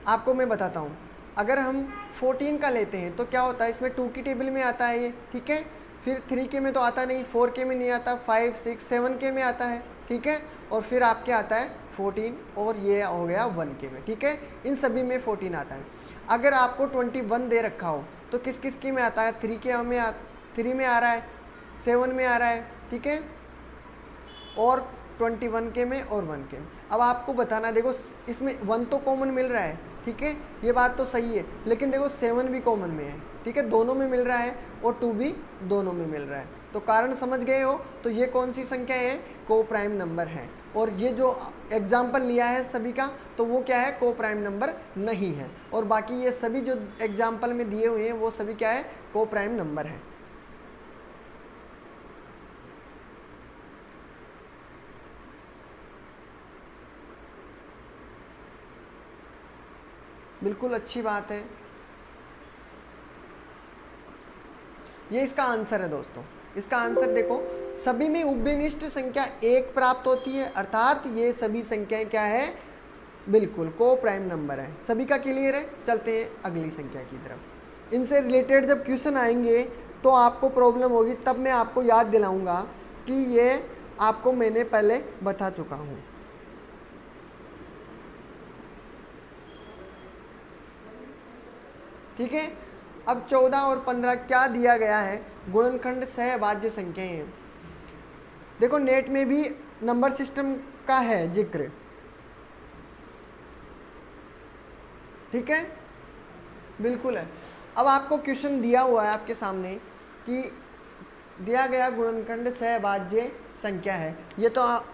आपको मैं बताता हूँ। अगर हम 14 का लेते हैं तो क्या होता है, इसमें 2 की टेबल में आता है ये, ठीक है। फिर 3 के में तो आता नहीं, 4 के में नहीं आता, 5, 6, 7 के में आता है, ठीक है। और फिर आपके आता है 14, और ये हो गया 1 के में, ठीक है। इन सभी में 14 आता है। अगर आपको 21 दे रखा हो तो किस किस के में आता है? 3 के में 3 में आ रहा है, 7 में आ रहा है, ठीक है, और 21 के में और 1 के में। अब आपको बताना, देखो इसमें 1 तो कॉमन मिल रहा है, ठीक है, ये बात तो सही है, लेकिन देखो 7 भी कॉमन में है, ठीक है, दोनों में मिल रहा है, और 2 भी दोनों में मिल रहा है। तो कारण समझ गए हो? तो ये कौन सी संख्या है? को प्राइम नंबर है। और ये जो एग्जाम्पल लिया है सभी का, तो वो क्या है? को प्राइम नंबर नहीं है। और बाकी ये सभी जो एग्जाम्पल में दिए हुए हैं वो सभी क्या है? को प्राइम नंबर है। बिल्कुल अच्छी बात है। ये इसका आंसर है दोस्तों। इसका आंसर देखो, सभी में उभयनिष्ठ संख्या 1 प्राप्त होती है, अर्थात ये सभी संख्याएं क्या है? बिल्कुल को प्राइम नंबर है। सभी का क्लियर है? चलते हैं अगली संख्या की तरफ। इनसे रिलेटेड जब क्वेश्चन आएंगे तो आपको प्रॉब्लम होगी, तब मैं आपको याद दिलाऊंगा कि ये आपको मैंने पहले बता चुका हूँ। ठीक है। अब 14 और 15 क्या दिया गया है? गुणनखंड सहअभाज्य संख्याएं हैं। देखो नेट में भी नंबर सिस्टम का है जिक्र, ठीक है, बिल्कुल है। अब आपको क्वेश्चन दिया हुआ है आपके सामने कि दिया गया गुणनखंड सहअभाज्य संख्या है। ये तो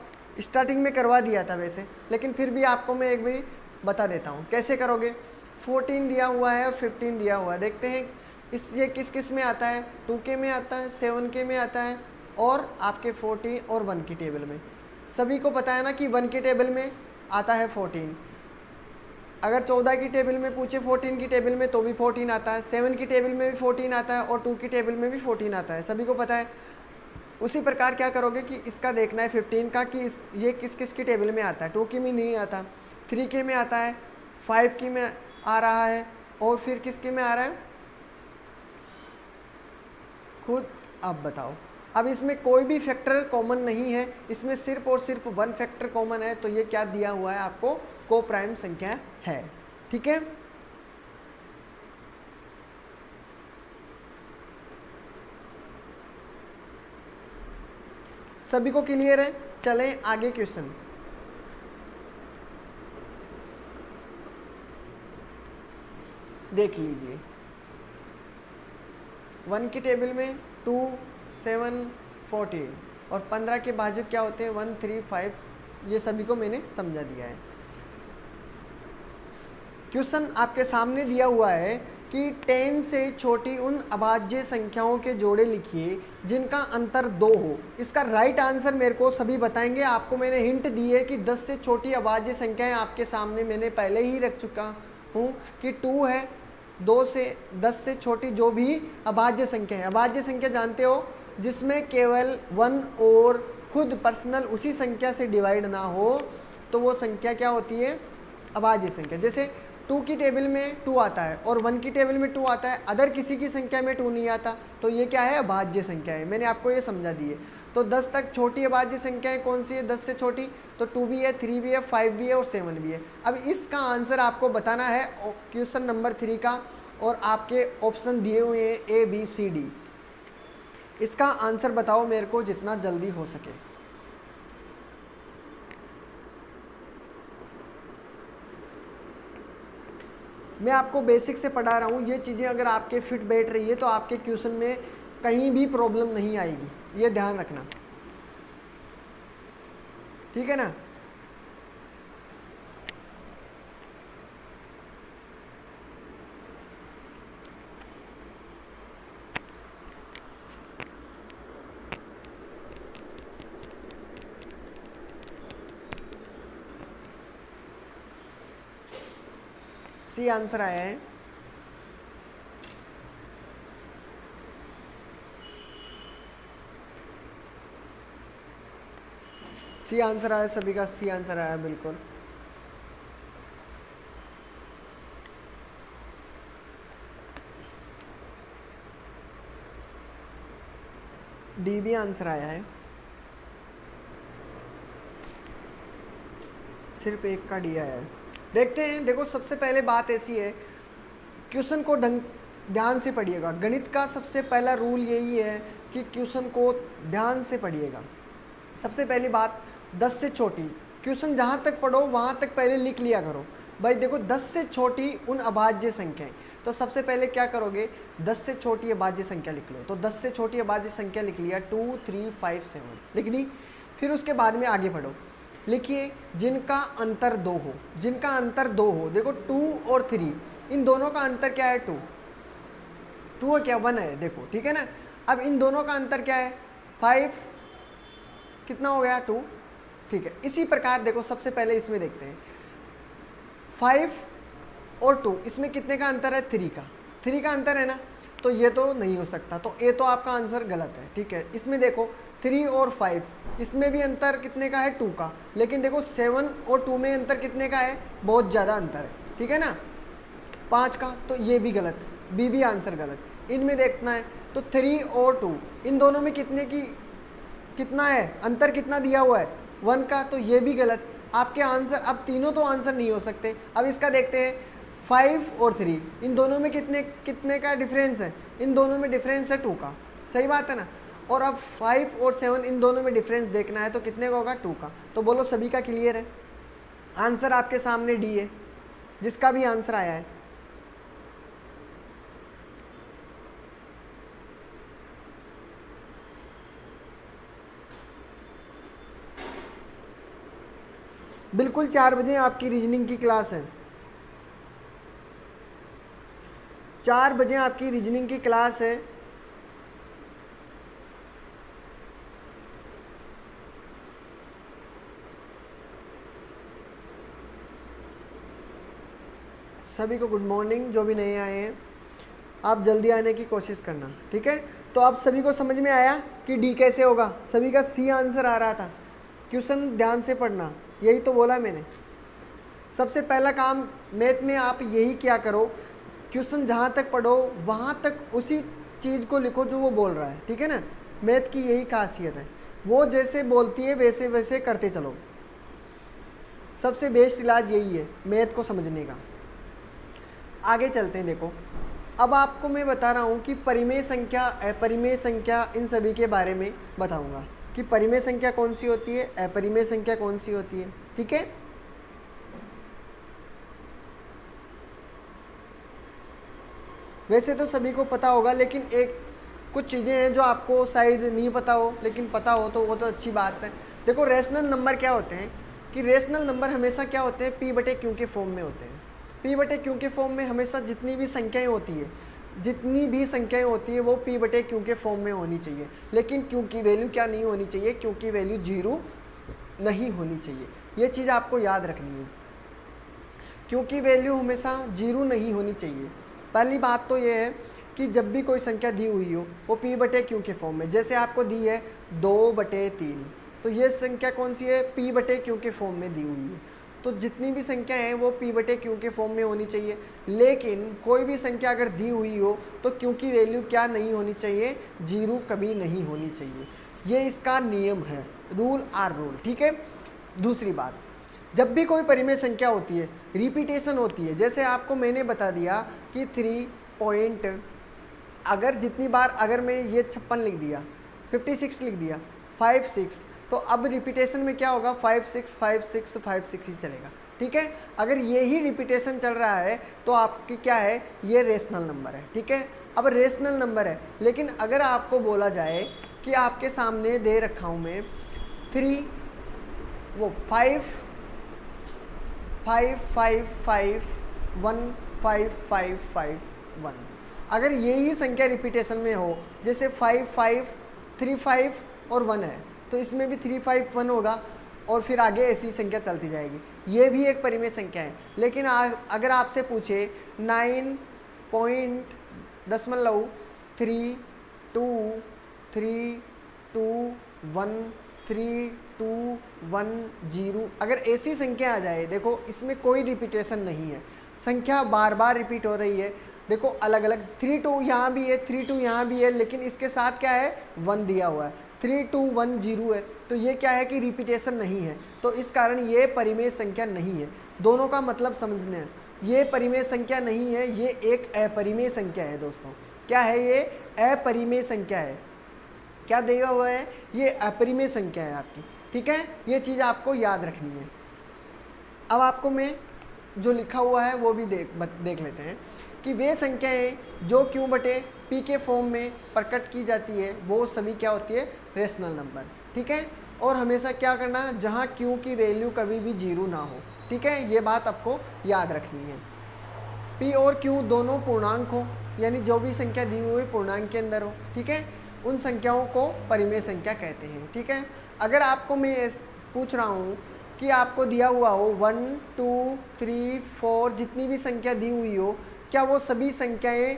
स्टार्टिंग में करवा दिया था वैसे, लेकिन फिर भी आपको मैं एक बार बता देता हूँ कैसे करोगे। 14 दिया हुआ है और 15 दिया हुआ है, देखते हैं ये किस किस में आता है? 2 के में आता है, 7 के में आता है, और आपके 14 और 1 की टेबल में। सभी को पता है ना कि 1 की टेबल में आता है 14। अगर 14 की टेबल में पूछे 14 की टेबल में तो भी 14 आता है, 7 की टेबल में भी 14 आता है, और 2 की टेबल में भी 14 आता है, सभी को पता है। उसी प्रकार क्या करोगे कि इसका देखना है 15 का कि ये किस किस की टेबल में आता है। 2 के में नहीं आता, 3 के में आता है, 5 के में आ रहा है, और फिर किसके में आ रहा है? खुद अब बताओ। अब इसमें कोई भी फैक्टर कॉमन नहीं है, इसमें सिर्फ और सिर्फ 1 फैक्टर कॉमन है। तो ये क्या दिया हुआ है आपको? को प्राइम संख्या है, ठीक है। सभी को क्लियर है? चलें आगे क्वेश्चन। देख लीजिए 1 की टेबल में 2, 7, 14 और 15 के भाजक क्या होते हैं? 1, 3, 5। ये सभी को मैंने समझा दिया है। क्वेश्चन आपके सामने दिया हुआ है कि 10 से छोटी उन अभाज्य संख्याओं के जोड़े लिखिए जिनका अंतर 2 हो। इसका राइट आंसर मेरे को सभी बताएंगे। आपको मैंने हिंट दी है कि 10 से छोटी अभाज्य संख्याएं आपके सामने मैंने पहले ही रख चुका हूँ कि 2 है, 2 से 10 से छोटी जो भी अभाज्य संख्या है। अभाज्य संख्या जानते हो, जिसमें केवल 1 और खुद पर्सनल उसी संख्या से डिवाइड ना हो, तो वो संख्या क्या होती है? अभाज्य संख्या। जैसे 2 की टेबल में 2 आता है और 1 की टेबल में 2 आता है, अदर किसी की संख्या में 2 नहीं आता, तो ये क्या है? अभाज्य संख्या है। मैंने आपको ये समझा दी है। तो 10 तक छोटी अभाज्य संख्याएं कौन सी है? 10 से छोटी तो 2 भी है, 3 भी है, 5 भी है और 7 भी है। अब इसका आंसर आपको बताना है क्वेश्चन नंबर 3 का, और आपके ऑप्शन दिए हुए हैं ए बी सी डी। इसका आंसर बताओ मेरे को जितना जल्दी हो सके। मैं आपको बेसिक से पढ़ा रहा हूँ, ये चीज़ें अगर आपके फिट बैठ रही है तो आपके क्वेश्चन में कहीं भी प्रॉब्लम नहीं आएगी, ये ध्यान रखना, ठीक है ना। सी आंसर आया है। सी आंसर आया, सभी का सी आंसर आया बिल्कुल। डी भी आंसर आया है, सिर्फ एक का डी आया है। देखते हैं, देखो सबसे पहले बात ऐसी है, क्वेश्चन को ध्यान से पढ़िएगा। गणित का सबसे पहला रूल यही है कि क्वेश्चन को ध्यान से पढ़िएगा। सबसे पहली बात, 10 से छोटी क्वेश्चन जहाँ तक पढ़ो वहाँ तक पहले लिख लिया करो। भाई देखो 10 से छोटी उन अभाज्य संख्याएं, तो सबसे पहले क्या करोगे, 10 से छोटी अभाज्य संख्या लिख लो। तो 10 से छोटी अभाज्य संख्या लिख लिया, 2 3 5 7 लिख दी। फिर उसके बाद में आगे बढ़ो, लिखिए जिनका अंतर 2 हो, जिनका अंतर 2 हो। देखो 2 और 3, इन दोनों का अंतर क्या है, 2 है क्या, 1 है, देखो ठीक है ना। अब इन दोनों का अंतर क्या है, 5, कितना हो गया, 2, ठीक है। इसी प्रकार देखो सबसे पहले इसमें देखते हैं, 5 और 2, इसमें कितने का अंतर है, 3 का अंतर है ना, तो ये तो नहीं हो सकता, तो ये तो आपका आंसर गलत है, ठीक है। इसमें देखो 3 और 5, इसमें भी अंतर कितने का है, 2 का, लेकिन देखो 7 और 2 में अंतर कितने का है, बहुत ज़्यादा अंतर है, ठीक है ना, 5 का, तो ये भी गलत, बी भी आंसर गलत। इनमें देखना है तो 3 और 2, इन दोनों में कितना है अंतर, कितना दिया हुआ है, 1 का, तो ये भी गलत। आपके आंसर, अब तीनों तो आंसर नहीं हो सकते। अब इसका देखते हैं, 5 और 3, इन दोनों में कितने का डिफरेंस है, इन दोनों में डिफरेंस है 2 का, सही बात है ना। और अब 5 और 7, इन दोनों में डिफरेंस देखना है, तो कितने का होगा, 2 का। तो बोलो सभी का क्लियर है, आंसर आपके सामने डी है, जिसका भी आंसर आया है। बिल्कुल 4 बजे आपकी रीजनिंग की क्लास है, 4 बजे आपकी रीजनिंग की क्लास है। सभी को गुड मॉर्निंग, जो भी नए आए हैं आप जल्दी आने की कोशिश करना, ठीक है। तो आप सभी को समझ में आया कि डी कैसे होगा, सभी का सी आंसर आ रहा था। क्वेश्चन ध्यान से पढ़ना, यही तो बोला मैंने। सबसे पहला काम मैथ में आप यही क्या करो, क्वेश्चन जहाँ तक पढ़ो वहाँ तक उसी चीज़ को लिखो जो वो बोल रहा है, ठीक है ना। मैथ की यही खासियत है, वो जैसे बोलती है वैसे वैसे करते चलो। सबसे बेस्ट इलाज यही है मैथ को समझने का। आगे चलते हैं, देखो अब आपको मैं बता रहा हूँ कि परिमेय संख्या, अपरिमेय संख्या, इन सभी के बारे में बताऊँगा कि परिमेय संख्या कौन सी होती है, अपरिमेय संख्या कौन सी होती है, ठीक है। वैसे तो सभी को पता होगा, लेकिन कुछ चीज़ें हैं जो आपको शायद नहीं पता हो, लेकिन पता हो तो वो तो अच्छी बात है। देखो रेशनल नंबर क्या होते हैं, कि रेशनल नंबर हमेशा क्या होते हैं, पी बटे क्यू के फॉर्म में होते हैं। पी बटे क्यू के फॉर्म में हमेशा जितनी भी संख्याएं होती है वो पी बटे क्यू के फॉर्म में होनी चाहिए। लेकिन क्यू की वैल्यू क्या नहीं होनी चाहिए, क्यू की वैल्यू 0 नहीं होनी चाहिए, ये चीज़ आपको याद रखनी है। क्यू की वैल्यू हमेशा 0 नहीं होनी चाहिए। पहली बात तो ये है कि जब भी कोई संख्या दी हुई हो वो पी बटे क्यू के फॉर्म में, जैसे आपको दी है 2/3, तो ये संख्या कौन सी है, पी बटे क्यू के फॉर्म में दी हुई है। तो जितनी भी संख्या हैं वो पी बटे क्यू के फॉर्म में होनी चाहिए। लेकिन कोई भी संख्या अगर दी हुई हो तो क्यू की वैल्यू क्या नहीं होनी चाहिए, 0 कभी नहीं होनी चाहिए। ये इसका नियम है, रूल आर रूल, ठीक है। दूसरी बात, जब भी कोई परिमेय संख्या होती है, रिपीटेशन होती है, जैसे आपको मैंने बता दिया कि 3 पॉइंट, अगर जितनी बार अगर मैं ये 56 लिख दिया, 56 लिख दिया, 5 6, तो अब रिपीटेशन में क्या होगा, 5 6 5 6 5 6 ही चलेगा। ठीक है, अगर ये ही रिपीटेशन चल रहा है तो आपकी क्या है, ये रेशनल नंबर है। ठीक है, अब रेशनल नंबर है, लेकिन अगर आपको बोला जाए कि आपके सामने दे रखा हूँ मैं 3 वो 5 5 5 5 1 5 5 5 1, अगर यही संख्या रिपीटेशन में हो, जैसे 5 5 3 5 और 1 है, तो इसमें भी 3 5 1 होगा और फिर आगे ऐसी संख्या चलती जाएगी। ये भी एक परिमेय संख्या है। लेकिन अगर आपसे पूछे 9.323213213210, अगर ऐसी संख्या आ जाए, देखो इसमें कोई रिपीटेशन नहीं है, संख्या बार बार रिपीट हो रही है। देखो अलग अलग 3 2 यहाँ भी है, 3 2 यहाँ भी है, लेकिन इसके साथ क्या है, 1 दिया हुआ है, 3 2 1 0 है, तो ये क्या है कि रिपीटेशन नहीं है, तो इस कारण ये परिमेय संख्या नहीं है। दोनों का मतलब समझने हैं, ये परिमेय संख्या नहीं है, ये एक अपरिमेय संख्या है दोस्तों। क्या है ये, अपरिमेय संख्या है। क्या दिया हुआ है, ये अपरिमेय संख्या है आपकी। ठीक है, ये चीज़ आपको याद रखनी है। अब आपको मैं जो लिखा हुआ है वो भी देख लेते हैं कि वे संख्याएं जो क्यों बटे पी के फॉर्म में प्रकट की जाती है वो सभी क्या होती है, रेशनल नंबर। ठीक है, और हमेशा क्या करना है, जहाँ क्यू की वैल्यू कभी भी 0 ना हो। ठीक है, ये बात आपको याद रखनी है। पी और क्यू दोनों पूर्णांक हो, यानी जो भी संख्या दी हुई पूर्णांक के अंदर हो। ठीक है, उन संख्याओं को परिमेय संख्या कहते हैं। ठीक है, अगर आपको मैं पूछ रहा हूँ कि आपको दिया हुआ हो 1 2 3 4 जितनी भी संख्या दी हुई हो, क्या वो सभी संख्याएं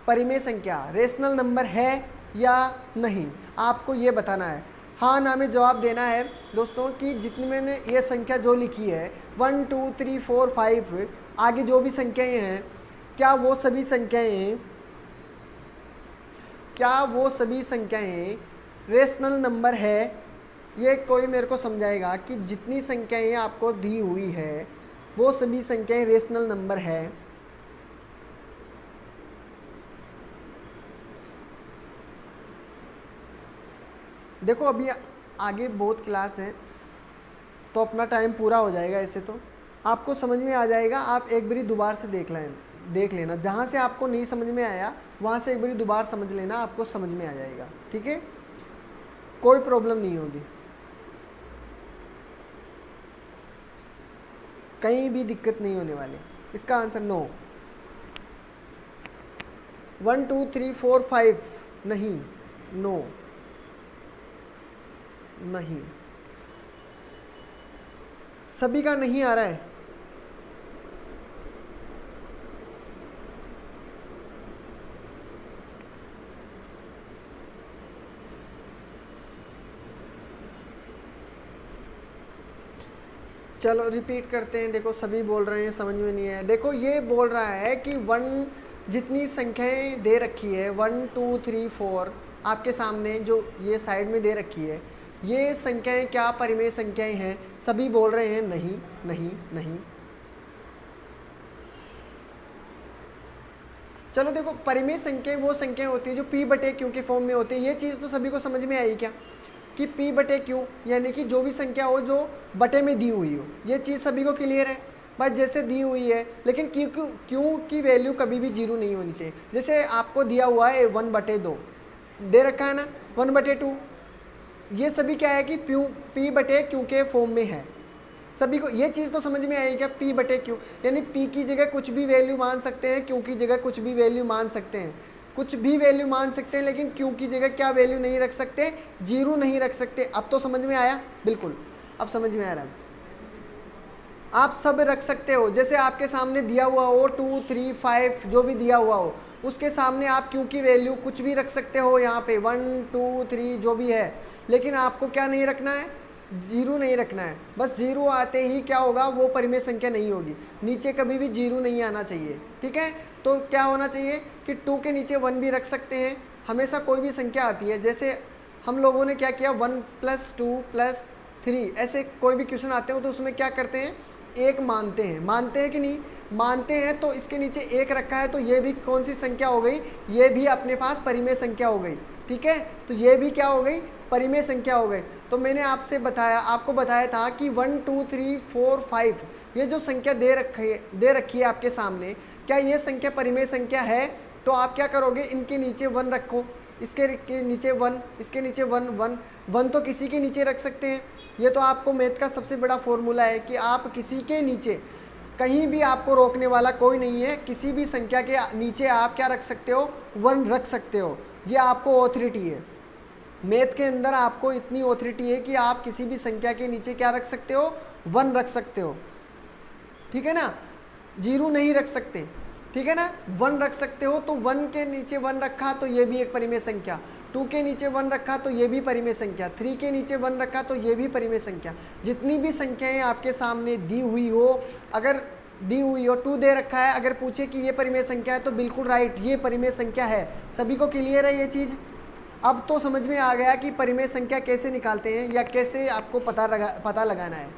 परिमेय संख्या रेशनल नंबर है या नहीं, आपको ये बताना है। हाँ ना में जवाब देना है दोस्तों कि जितनी मैंने ये संख्या जो लिखी है 1 2 3 4 5 आगे जो भी संख्याएं हैं, क्या वो सभी संख्याएं रेशनल नंबर है। ये कोई मेरे को समझाएगा कि जितनी संख्याएं आपको दी हुई है वो सभी संख्याएं रेशनल नंबर है। देखो अभी आगे बहुत क्लास है तो अपना टाइम पूरा हो जाएगा, ऐसे तो आपको समझ में आ जाएगा। आप एक बारी दोबारा से देख लेना, जहाँ से आपको नहीं समझ में आया वहाँ से एक बारी दोबारा समझ लेना, आपको समझ में आ जाएगा। ठीक है, कोई प्रॉब्लम नहीं होगी, कहीं भी दिक्कत नहीं होने वाली। इसका आंसर नो। 1 2 3 4 5 नहीं, नो नहीं, सभी का नहीं आ रहा है। चलो रिपीट करते हैं। देखो सभी बोल रहे हैं समझ में नहीं है। देखो ये बोल रहा है कि 1 जितनी संख्याएं दे रखी है 1 2 3 4 आपके सामने जो ये साइड में दे रखी है, ये संख्याएं क्या परिमेय संख्याएं हैं। सभी बोल रहे हैं नहीं नहीं नहीं। चलो देखो परिमेय संख्याएं वो संख्याएं होती है जो p बटे q के फॉर्म में होती है। ये चीज़ तो सभी को समझ में आई क्या कि p बटे q यानी कि जो भी संख्या हो जो बटे में दी हुई हो, ये चीज़ सभी को क्लियर है। बस जैसे दी हुई है, लेकिन q की वैल्यू कभी भी 0 नहीं होनी चाहिए। जैसे आपको दिया हुआ है 1/2 दे रखा है ना, 1/2, ये सभी क्या है कि p बटे q के फॉर्म में है। सभी को ये चीज़ तो समझ में आई क्या, p बटे q यानी p की जगह कुछ भी वैल्यू मान सकते हैं, q की जगह कुछ भी वैल्यू मान सकते हैं, कुछ भी वैल्यू मान सकते हैं, लेकिन q की जगह क्या वैल्यू नहीं रख सकते, 0 नहीं रख सकते। अब तो समझ में आया, बिल्कुल अब समझ में आ रहा है। आप सब रख सकते हो, जैसे आपके सामने दिया हुआ हो 2 3 5 जो भी दिया हुआ हो उसके सामने आप q की वैल्यू कुछ भी रख सकते हो, यहाँ पे 1 2 3 जो भी है, लेकिन आपको क्या नहीं रखना है, 0 नहीं रखना है। बस 0 आते ही क्या होगा, वो परिमेय संख्या नहीं होगी, नीचे कभी भी 0 नहीं आना चाहिए। ठीक है, तो क्या होना चाहिए कि 2 के नीचे 1 भी रख सकते हैं। हमेशा कोई भी संख्या आती है, जैसे हम लोगों ने क्या किया 1 + 2 + 3 ऐसे कोई भी क्वेश्चन आते हो तो उसमें क्या करते हैं, 1 मानते हैं कि नहीं, मानते हैं तो इसके नीचे 1 रखा है तो ये भी कौन सी संख्या हो गई, ये भी अपने पास परिमेय संख्या हो गई। ठीक है, तो ये भी क्या हो गई, परिमेय संख्या हो गई। तो मैंने आपको बताया था कि 1 2 3 4 5 ये जो संख्या दे रखी है आपके सामने, क्या ये संख्या परिमेय संख्या है? तो आप क्या करोगे, इनके नीचे 1 रखो, इसके नीचे 1, इसके नीचे 1 1 1 तो किसी के नीचे रख सकते हैं। ये तो आपको मैथ का सबसे बड़ा फॉर्मूला है कि आप किसी के नीचे, कहीं भी आपको रोकने वाला कोई नहीं है, किसी भी संख्या के नीचे आप क्या रख सकते हो, 1 रख सकते हो। ये आपको ऑथोरिटी है, मैथ के अंदर आपको इतनी ऑथोरिटी है कि आप किसी भी संख्या के नीचे क्या रख सकते हो, 1 रख सकते हो। ठीक है ना, 0 नहीं रख सकते। ठीक है ना, 1 रख सकते हो। तो 1 के नीचे 1 रखा तो ये भी एक परिमेय संख्या, 2 के नीचे 1 रखा तो ये भी परिमेय संख्या, 3 के नीचे 1 रखा तो ये भी परिमेय संख्या। जितनी भी संख्याएं आपके सामने दी हुई हो, अगर दी हुई हो 2 दे रखा है, अगर पूछे कि ये परिमेय संख्या है तो बिल्कुल राइट, ये परिमेय संख्या है। सभी को क्लियर है ये चीज़? अब तो समझ में आ गया कि परिमेय संख्या कैसे निकालते हैं या कैसे आपको पता लगाना है।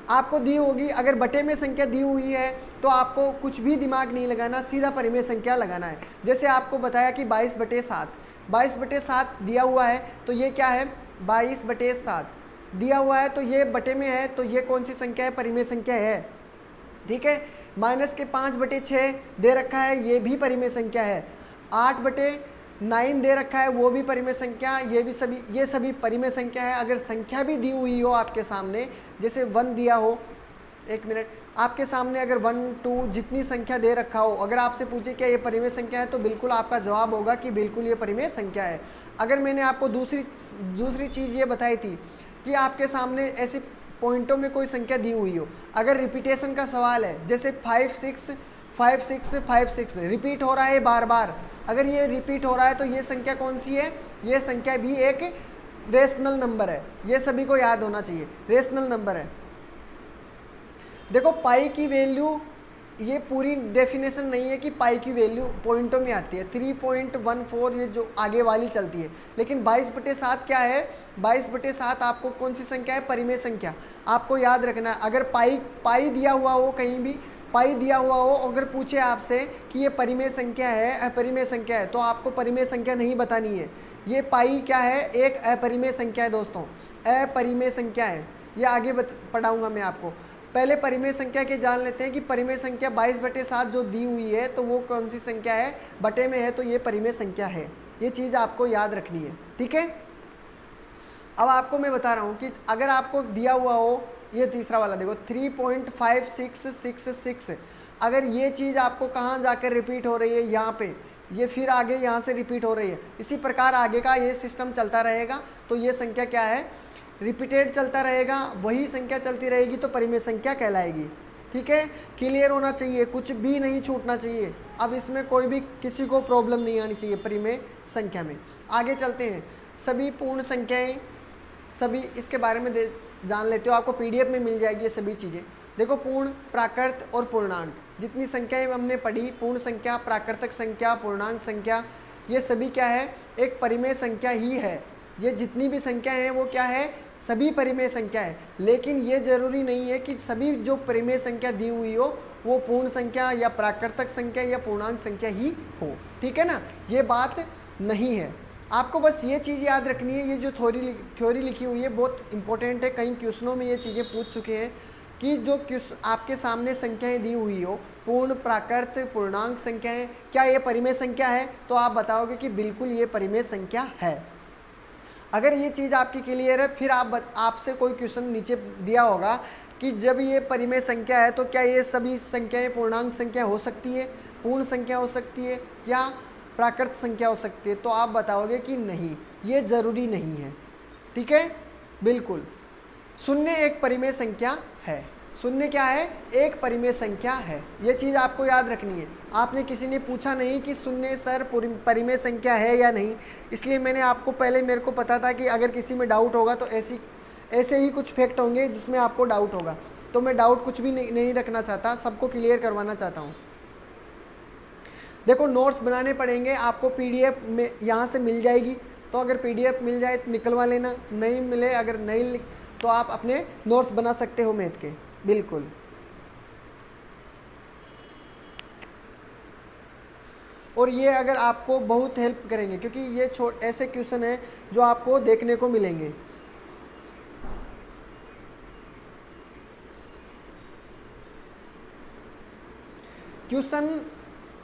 आपको दी होगी, अगर बटे में संख्या दी हुई है तो आपको कुछ भी दिमाग नहीं लगाना, सीधा परिमेय संख्या लगाना है। जैसे आपको बताया कि 22/7, 22/7 दिया हुआ है तो ये क्या है, 22/7 दिया हुआ है तो ये बटे में है, तो ये कौन सी संख्या है, परिमेय संख्या है। ठीक है, -5/6 दे रखा है, ये भी परिमेय संख्या है। 8/9 दे रखा है, वो भी परिमेय संख्या, ये सभी परिमेय संख्या है। अगर संख्या भी दी हुई हो आपके सामने, जैसे 1 दिया हो, 1 मिनट, आपके सामने अगर 1 2 जितनी संख्या दे रखा हो, अगर आपसे पूछे क्या ये परिमेय संख्या है तो बिल्कुल आपका जवाब होगा कि बिल्कुल ये परिमेय संख्या है। अगर मैंने आपको दूसरी चीज़ ये बताई थी कि आपके सामने ऐसे पॉइंटों में कोई संख्या दी हुई हो, अगर रिपीटेशन का सवाल है, जैसे 5 6 5 6 5 6 रिपीट हो रहा है बार बार, अगर ये रिपीट हो रहा है तो ये संख्या कौन सी है, ये संख्या भी एक रेशनल नंबर है। ये सभी को याद होना चाहिए, रेशनल नंबर है। देखो पाई की वैल्यू, ये पूरी डेफिनेशन नहीं है कि पाई की वैल्यू पॉइंटों में आती है, 3.14 ये जो आगे वाली चलती है। लेकिन 22/7 क्या है, 22/7 आपको कौन सी संख्या है, परिमेय संख्या। आपको याद रखना है, अगर पाई दिया हुआ हो, कहीं भी पाई दिया हुआ हो, अगर पूछे आपसे कि ये परिमेय संख्या है, अपरिमेय संख्या है, तो आपको परिमेय संख्या नहीं बतानी है। ये पाई क्या है, एक अपरिमेय संख्या है दोस्तों, अपरिमेय संख्या है। ये आगे पढ़ाऊंगा मैं आपको। पहले परिमेय संख्या के जान लेते हैं कि परिमेय संख्या 22/7 जो दी हुई है तो वो कौन सी संख्या है, बटे में है, तो ये परिमेय संख्या है। ये चीज़ आपको याद रखनी है। ठीक है, अब आपको मैं बता रहा हूँ कि अगर आपको दिया हुआ हो, ये तीसरा वाला देखो 3.5666, अगर ये चीज़ आपको कहाँ जाकर रिपीट हो रही है, यहाँ पे, ये फिर आगे यहाँ से रिपीट हो रही है, इसी प्रकार आगे का ये सिस्टम चलता रहेगा, तो ये संख्या क्या है, रिपीटेड चलता रहेगा, वही संख्या चलती रहेगी तो परिमेय संख्या कहलाएगी। ठीक है, क्लियर होना चाहिए, कुछ भी नहीं छूटना चाहिए। अब इसमें कोई भी किसी को प्रॉब्लम नहीं आनी चाहिए परिमेय संख्या में। आगे चलते हैं, सभी पूर्ण संख्याएं, सभी इसके बारे में जान लेते हो, आपको PDF में मिल जाएगी ये सभी चीज़ें। देखो पूर्ण, प्राकृत और पूर्णांक, जितनी संख्याएं हमने पढ़ी, पूर्ण संख्या, प्राकृतिक संख्या, पूर्णांक संख्या, ये सभी क्या है, एक परिमेय संख्या ही है। ये जितनी भी संख्या हैं वो क्या है, सभी परिमेय संख्या है। लेकिन ये जरूरी नहीं है कि सभी जो परिमेय संख्या दी हुई हो वो पूर्ण संख्या या प्राकृतिक संख्या या पूर्णांक संख्या ही हो। ठीक है ना, ये बात नहीं है। आपको बस ये चीज़ याद रखनी है, ये जो थ्योरी लिखी हुई है बहुत इंपॉर्टेंट है। कई क्वेश्चनों में ये चीज़ें पूछ चुके हैं कि जो आपके सामने संख्याएं दी हुई हो, पूर्ण, प्राकृत, पूर्णांक संख्याएं, क्या ये परिमेय संख्या है, तो आप बताओगे कि बिल्कुल ये परिमेय संख्या है। अगर ये चीज़ आपकी क्लियर है, फिर आपसे कोई क्वेश्चन नीचे दिया होगा कि जब ये परिमेय संख्या है तो क्या ये सभी संख्याएं पूर्णांक संख्या हो सकती है, पूर्ण संख्या हो सकती है या प्राकृत संख्या हो सकती है, तो आप बताओगे कि नहीं, ये ज़रूरी नहीं है। ठीक है, बिल्कुल। शून्य एक परिमेय संख्या है। शून्य क्या है, एक परिमेय संख्या है। ये चीज़ आपको याद रखनी है। आपने किसी ने पूछा नहीं कि शून्य सर परिमेय संख्या है या नहीं, इसलिए मैंने आपको पहले, मेरे को पता था कि अगर किसी में डाउट होगा तो ऐसे ही कुछ फैक्ट होंगे जिसमें आपको डाउट होगा, तो मैं डाउट कुछ भी नहीं रखना चाहता, सबको क्लियर करवाना चाहता हूँ। देखो नोट्स बनाने पड़ेंगे आपको, PDF में यहाँ से मिल जाएगी, तो अगर PDF मिल जाए तो निकलवा लेना, नहीं मिले, अगर नहीं तो आप अपने नोट्स बना सकते हो मैथ के, बिल्कुल। और ये अगर आपको बहुत हेल्प करेंगे, क्योंकि ये ऐसे क्वेश्चन हैं जो आपको देखने को मिलेंगे। क्वेश्चन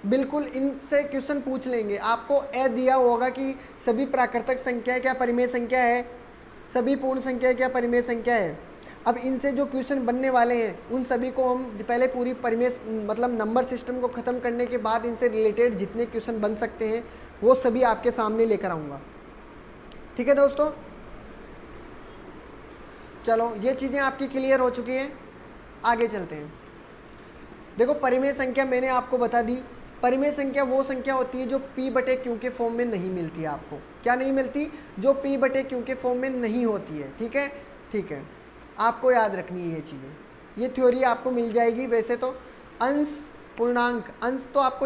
बिल्कुल इनसे क्वेश्चन पूछ लेंगे। आपको ए दिया होगा कि सभी प्राकृतिक संख्या क्या परिमेय संख्या है, सभी पूर्ण संख्या क्या परिमेय संख्या है। अब इनसे जो क्वेश्चन बनने वाले हैं उन सभी को हम पहले पूरी परिमेय मतलब नंबर सिस्टम को ख़त्म करने के बाद इनसे रिलेटेड जितने क्वेश्चन बन सकते हैं वो सभी आपके सामने लेकर आऊँगा। ठीक है दोस्तों, चलो ये चीज़ें आपकी क्लियर हो चुकी हैं, आगे चलते हैं। देखो परिमेय संख्या मैंने आपको बता दी। परिमेय संख्या वो संख्या होती है जो p बटे q के फॉर्म में नहीं मिलती है। आपको क्या नहीं मिलती? जो p बटे q के फॉर्म में नहीं होती है। ठीक है, ठीक है, आपको याद रखनी है ये चीज़ें। ये थ्योरी आपको मिल जाएगी। वैसे तो अंश पूर्णांक, अंश तो आप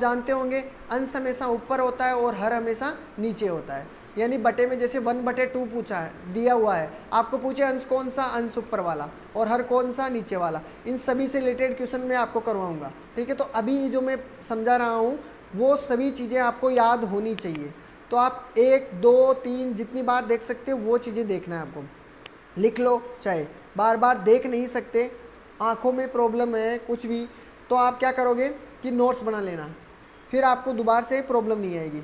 जानते होंगे, अंश हमेशा ऊपर होता है और हर हमेशा नीचे होता है। यानी बटे में जैसे 1/2 पूछा है, दिया हुआ है, आपको पूछे अंश कौन सा, अंश ऊपर वाला, और हर कौन सा, नीचे वाला। इन सभी से रिलेटेड क्वेश्चन मैं आपको करवाऊंगा। ठीक है, तो अभी जो मैं समझा रहा हूँ वो सभी चीज़ें आपको याद होनी चाहिए। तो आप 1, 2, 3 जितनी बार देख सकते हो वो चीज़ें देखना है आपको। लिख लो, चाहे बार बार देख नहीं सकते, आँखों में प्रॉब्लम है कुछ भी, तो आप क्या करोगे कि नोट्स बना लेना, फिर आपको दोबारा से प्रॉब्लम नहीं आएगी।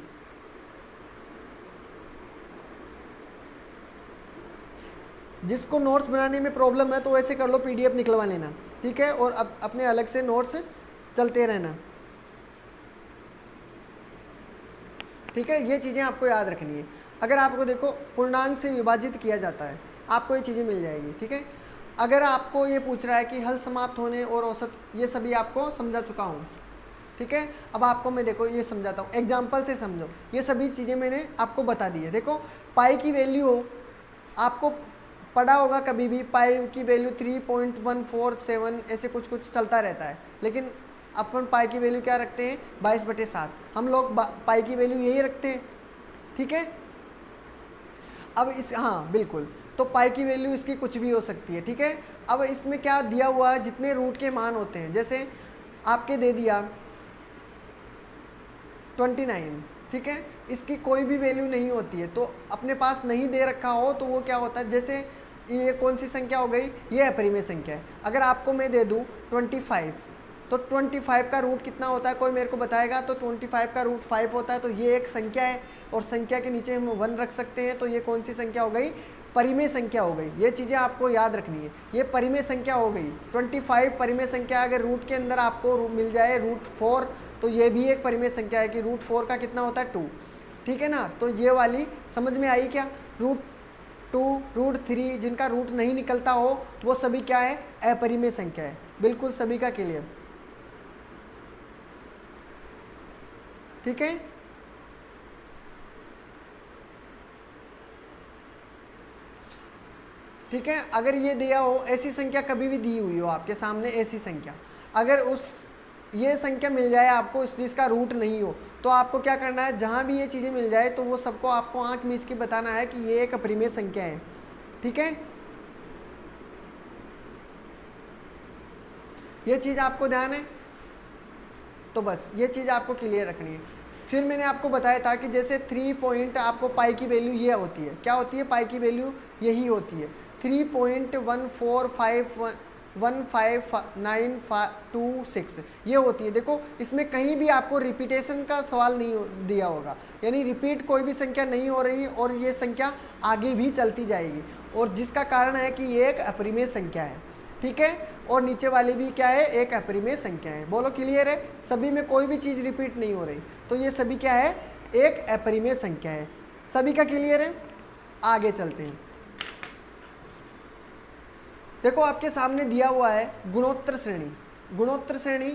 जिसको नोट्स बनाने में प्रॉब्लम है तो ऐसे कर लो, PDF निकलवा लेना। ठीक है, और अब अपने अलग से नोट्स चलते रहना। ठीक है, ये चीज़ें आपको याद रखनी है। अगर आपको देखो पूर्णांक से विभाजित किया जाता है, आपको ये चीज़ें मिल जाएगी। ठीक है, अगर आपको ये पूछ रहा है कि हल समाप्त होने और औसत, ये सभी आपको समझा चुका हूँ। ठीक है, अब आपको मैं देखो ये समझाता हूँ, एग्जाम्पल से समझो। ये सभी चीज़ें मैंने आपको बता दी है। देखो पाई की वैल्यू आपको पढ़ा होगा कभी भी, पाई की वैल्यू 3.147 ऐसे कुछ कुछ चलता रहता है, लेकिन अपन पाई की वैल्यू क्या रखते हैं, 22/7। हम लोग पाई की वैल्यू यही रखते हैं। ठीक है, अब इस, हाँ बिल्कुल, तो पाई की वैल्यू इसकी कुछ भी हो सकती है। ठीक है, अब इसमें क्या दिया हुआ है, जितने रूट के मान होते हैं, जैसे आपके दे दिया 29। ठीक है, इसकी कोई भी वैल्यू नहीं होती है, तो अपने पास नहीं दे रखा हो तो वो क्या होता है, जैसे ये कौन सी संख्या हो गई, ये अपरिमेय संख्या है। अगर आपको मैं दे दूँ 25, तो 25 का रूट कितना होता है, कोई मेरे को बताएगा? तो 25 का रूट 5 होता है। तो ये एक संख्या है और संख्या के नीचे हम 1 रख सकते हैं, तो ये कौन सी संख्या हो गई, परिमेय संख्या हो गई। ये चीज़ें आपको याद रखनी है, ये परिमेय संख्या हो गई। 25 परिमेय संख्या। अगर रूट के अंदर आपको मिल जाए √4, तो ये भी एक परिमेय संख्या है कि √4 का कितना होता है, 2। ठीक है ना, तो ये वाली समझ में आई क्या? √2, √3 जिनका रूट नहीं निकलता हो वो सभी क्या है, अपरिमेय संख्या है। बिल्कुल सभी का क्लियर? ठीक है, ठीक है। अगर ये दिया हो, ऐसी संख्या कभी भी दी हुई हो आपके सामने, ऐसी संख्या, अगर ये संख्या मिल जाए आपको, इस चीज़ का रूट नहीं हो, तो आपको क्या करना है, जहाँ भी ये चीज़ें मिल जाए तो वो सबको आपको आंख मीच के बताना है कि ये एक अपरिमेय संख्या है। ठीक है, ये चीज़ आपको ध्यान है, तो बस ये चीज़ आपको क्लियर रखनी है। फिर मैंने आपको बताया था कि जैसे 3 पॉइंट, आपको पाई की वैल्यू ये होती है, क्या होती है, पाई की वैल्यू यही होती है, 3.1451592 ये होती है। देखो इसमें कहीं भी आपको रिपीटेशन का सवाल नहीं दिया होगा, यानी रिपीट कोई भी संख्या नहीं हो रही और ये संख्या आगे भी चलती जाएगी, और जिसका कारण है कि ये एक अपरिमेय संख्या है। ठीक है, और नीचे वाली भी क्या है, एक अपरिमेय संख्या है। बोलो क्लियर है? सभी में कोई भी चीज़ रिपीट नहीं हो रही, तो ये सभी क्या है, एक अपरिमेय संख्या है। सभी का क्लियर है? आगे चलते हैं। देखो आपके सामने दिया हुआ है गुणोत्तर श्रेणी। गुणोत्तर श्रेणी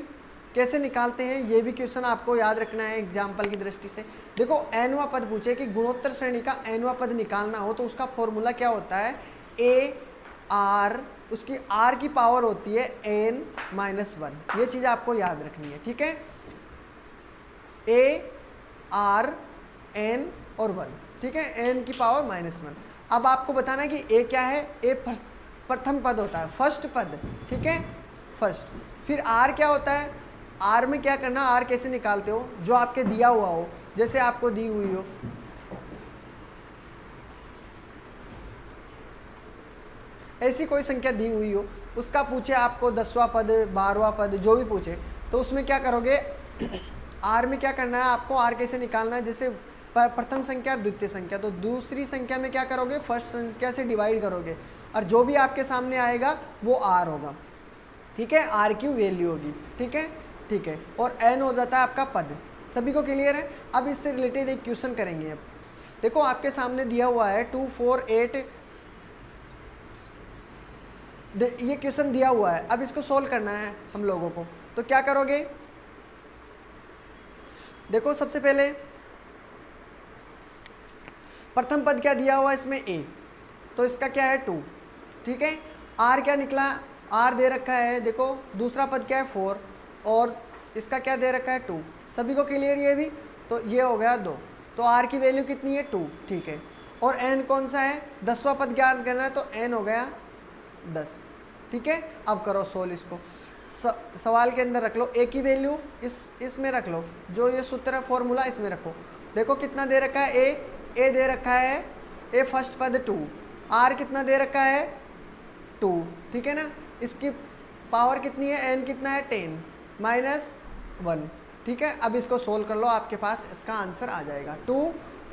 कैसे निकालते हैं ये भी क्वेश्चन आपको याद रखना है एग्जाम्पल की दृष्टि से। देखो nवां पद पूछे कि गुणोत्तर श्रेणी का nवां पद निकालना हो तो उसका फॉर्मूला क्या होता है, AR, उसकी R की पावर होती है n-1। ये चीज़ आपको याद रखनी है। ठीक है, AR n और 1। ठीक है, n की पावर -1। अब आपको बताना है कि A क्या है, A प्रथम पद होता है, फर्स्ट पद। ठीक है, फर्स्ट। फिर R क्या होता है, आर में क्या करना, आर कैसे निकालते हो, जो आपके दिया हुआ हो, जैसे आपको दी हुई हो, ऐसी कोई संख्या दी हुई हो, उसका पूछे आपको 10वां पद 12वां पद जो भी पूछे, तो उसमें क्या करोगे, आर में क्या करना है आपको, आर कैसे निकालना है, जैसे प्रथम संख्या और द्वितीय संख्या, तो दूसरी संख्या में क्या करोगे, फर्स्ट संख्या से डिवाइड करोगे और जो भी आपके सामने आएगा वो आर होगा, ठीक है, आर की वैल्यू होगी, ठीक है, ठीक है। और एन हो जाता है आपका पद। सभी को क्लियर है। अब इससे रिलेटेड एक क्वेश्चन करेंगे। अब देखो आपके सामने दिया हुआ है 2 4 8, ये क्वेश्चन दिया हुआ है। अब इसको सोल्व करना है हम लोगों को, तो क्या करोगे, देखो सबसे पहले प्रथम पद क्या दिया हुआ है इसमें ए, तो इसका क्या है 2, ठीक है। आर क्या निकला, आर दे रखा है, देखो दूसरा पद क्या है 4 और इसका क्या दे रखा है 2। सभी को क्लियर ये भी, तो ये हो गया 2, तो आर की वैल्यू कितनी है 2, ठीक है। और एन कौन सा है, 10वां पद ज्ञात करना है, तो एन हो गया 10, ठीक है। अब करो सोल्व इसको, सवाल के अंदर रख लो ए की वैल्यू, इसमें रख लो, जो ये सूत्र है फॉर्मूला इसमें रखो। देखो कितना दे रखा है ए दे रखा है, ए फर्स्ट पद 2, आर कितना दे रखा है 2, ठीक है ना। इसकी पावर कितनी है, एन कितना है 10 - 1, ठीक है। अब इसको सोल्व कर लो, आपके पास इसका आंसर आ जाएगा 2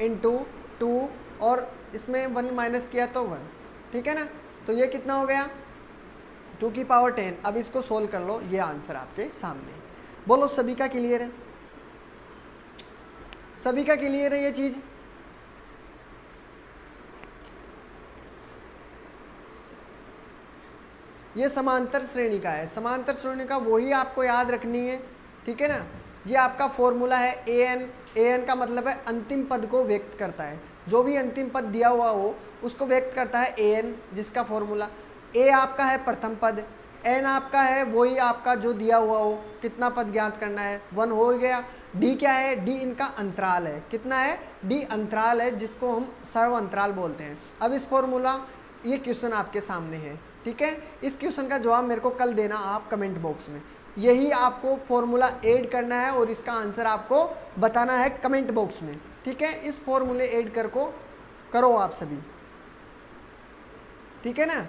× 2 और इसमें 1 माइनस किया तो 1, ठीक है ना। तो ये कितना हो गया 2 की पावर 10। अब इसको सोल्व कर लो, ये आंसर आपके सामने। बोलो सभी का क्लियर है, सभी का क्लियर है ये चीज़। ये समांतर श्रेणी का है, समांतर श्रेणी का वही आपको याद रखनी है, ठीक है ना। ये आपका फॉर्मूला है an का मतलब है अंतिम पद को व्यक्त करता है, जो भी अंतिम पद दिया हुआ हो उसको व्यक्त करता है an, जिसका फॉर्मूला a आपका है प्रथम पद, n आपका है वही आपका जो दिया हुआ हो, कितना पद ज्ञात करना है 1 हो गया। d क्या है, d इनका अंतराल है, कितना है d अंतराल है, जिसको हम सर्व अंतराल बोलते हैं। अब इस फॉर्मूला, ये क्वेश्चन आपके सामने है, ठीक है। इस क्वेश्चन का जवाब मेरे को कल देना आप कमेंट बॉक्स में, यही आपको फॉर्मूला ऐड करना है और इसका आंसर आपको बताना है कमेंट बॉक्स में, ठीक है। इस फॉर्मूले ऐड करो आप सभी, ठीक है ना।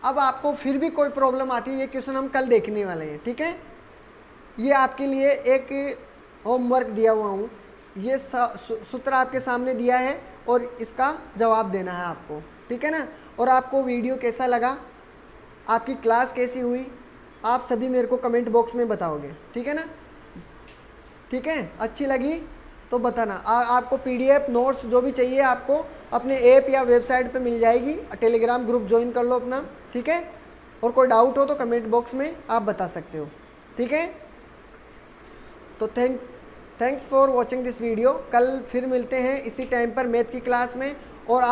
अब आपको फिर भी कोई प्रॉब्लम आती है, ये क्वेश्चन हम कल देखने वाले हैं, ठीक है। ये आपके लिए एक होमवर्क दिया हुआ हूँ, ये सूत्र आपके सामने दिया है और इसका जवाब देना है आपको, ठीक है ना। और आपको वीडियो कैसा लगा, आपकी क्लास कैसी हुई, आप सभी मेरे को कमेंट बॉक्स में बताओगे, ठीक है ना, ठीक है। अच्छी लगी तो बताना। आपको PDF नोट्स जो भी चाहिए आपको अपने ऐप या वेबसाइट पे मिल जाएगी, टेलीग्राम ग्रुप ज्वाइन कर लो अपना, ठीक है। और कोई डाउट हो तो कमेंट बॉक्स में आप बता सकते हो, ठीक है। तो thanks for watching this video. कल फिर मिलते हैं इसी टाइम पर मैथ की क्लास में, और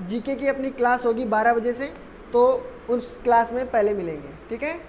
GK की अपनी क्लास होगी 12 बजे से, तो उस क्लास में पहले मिलेंगे, ठीक है।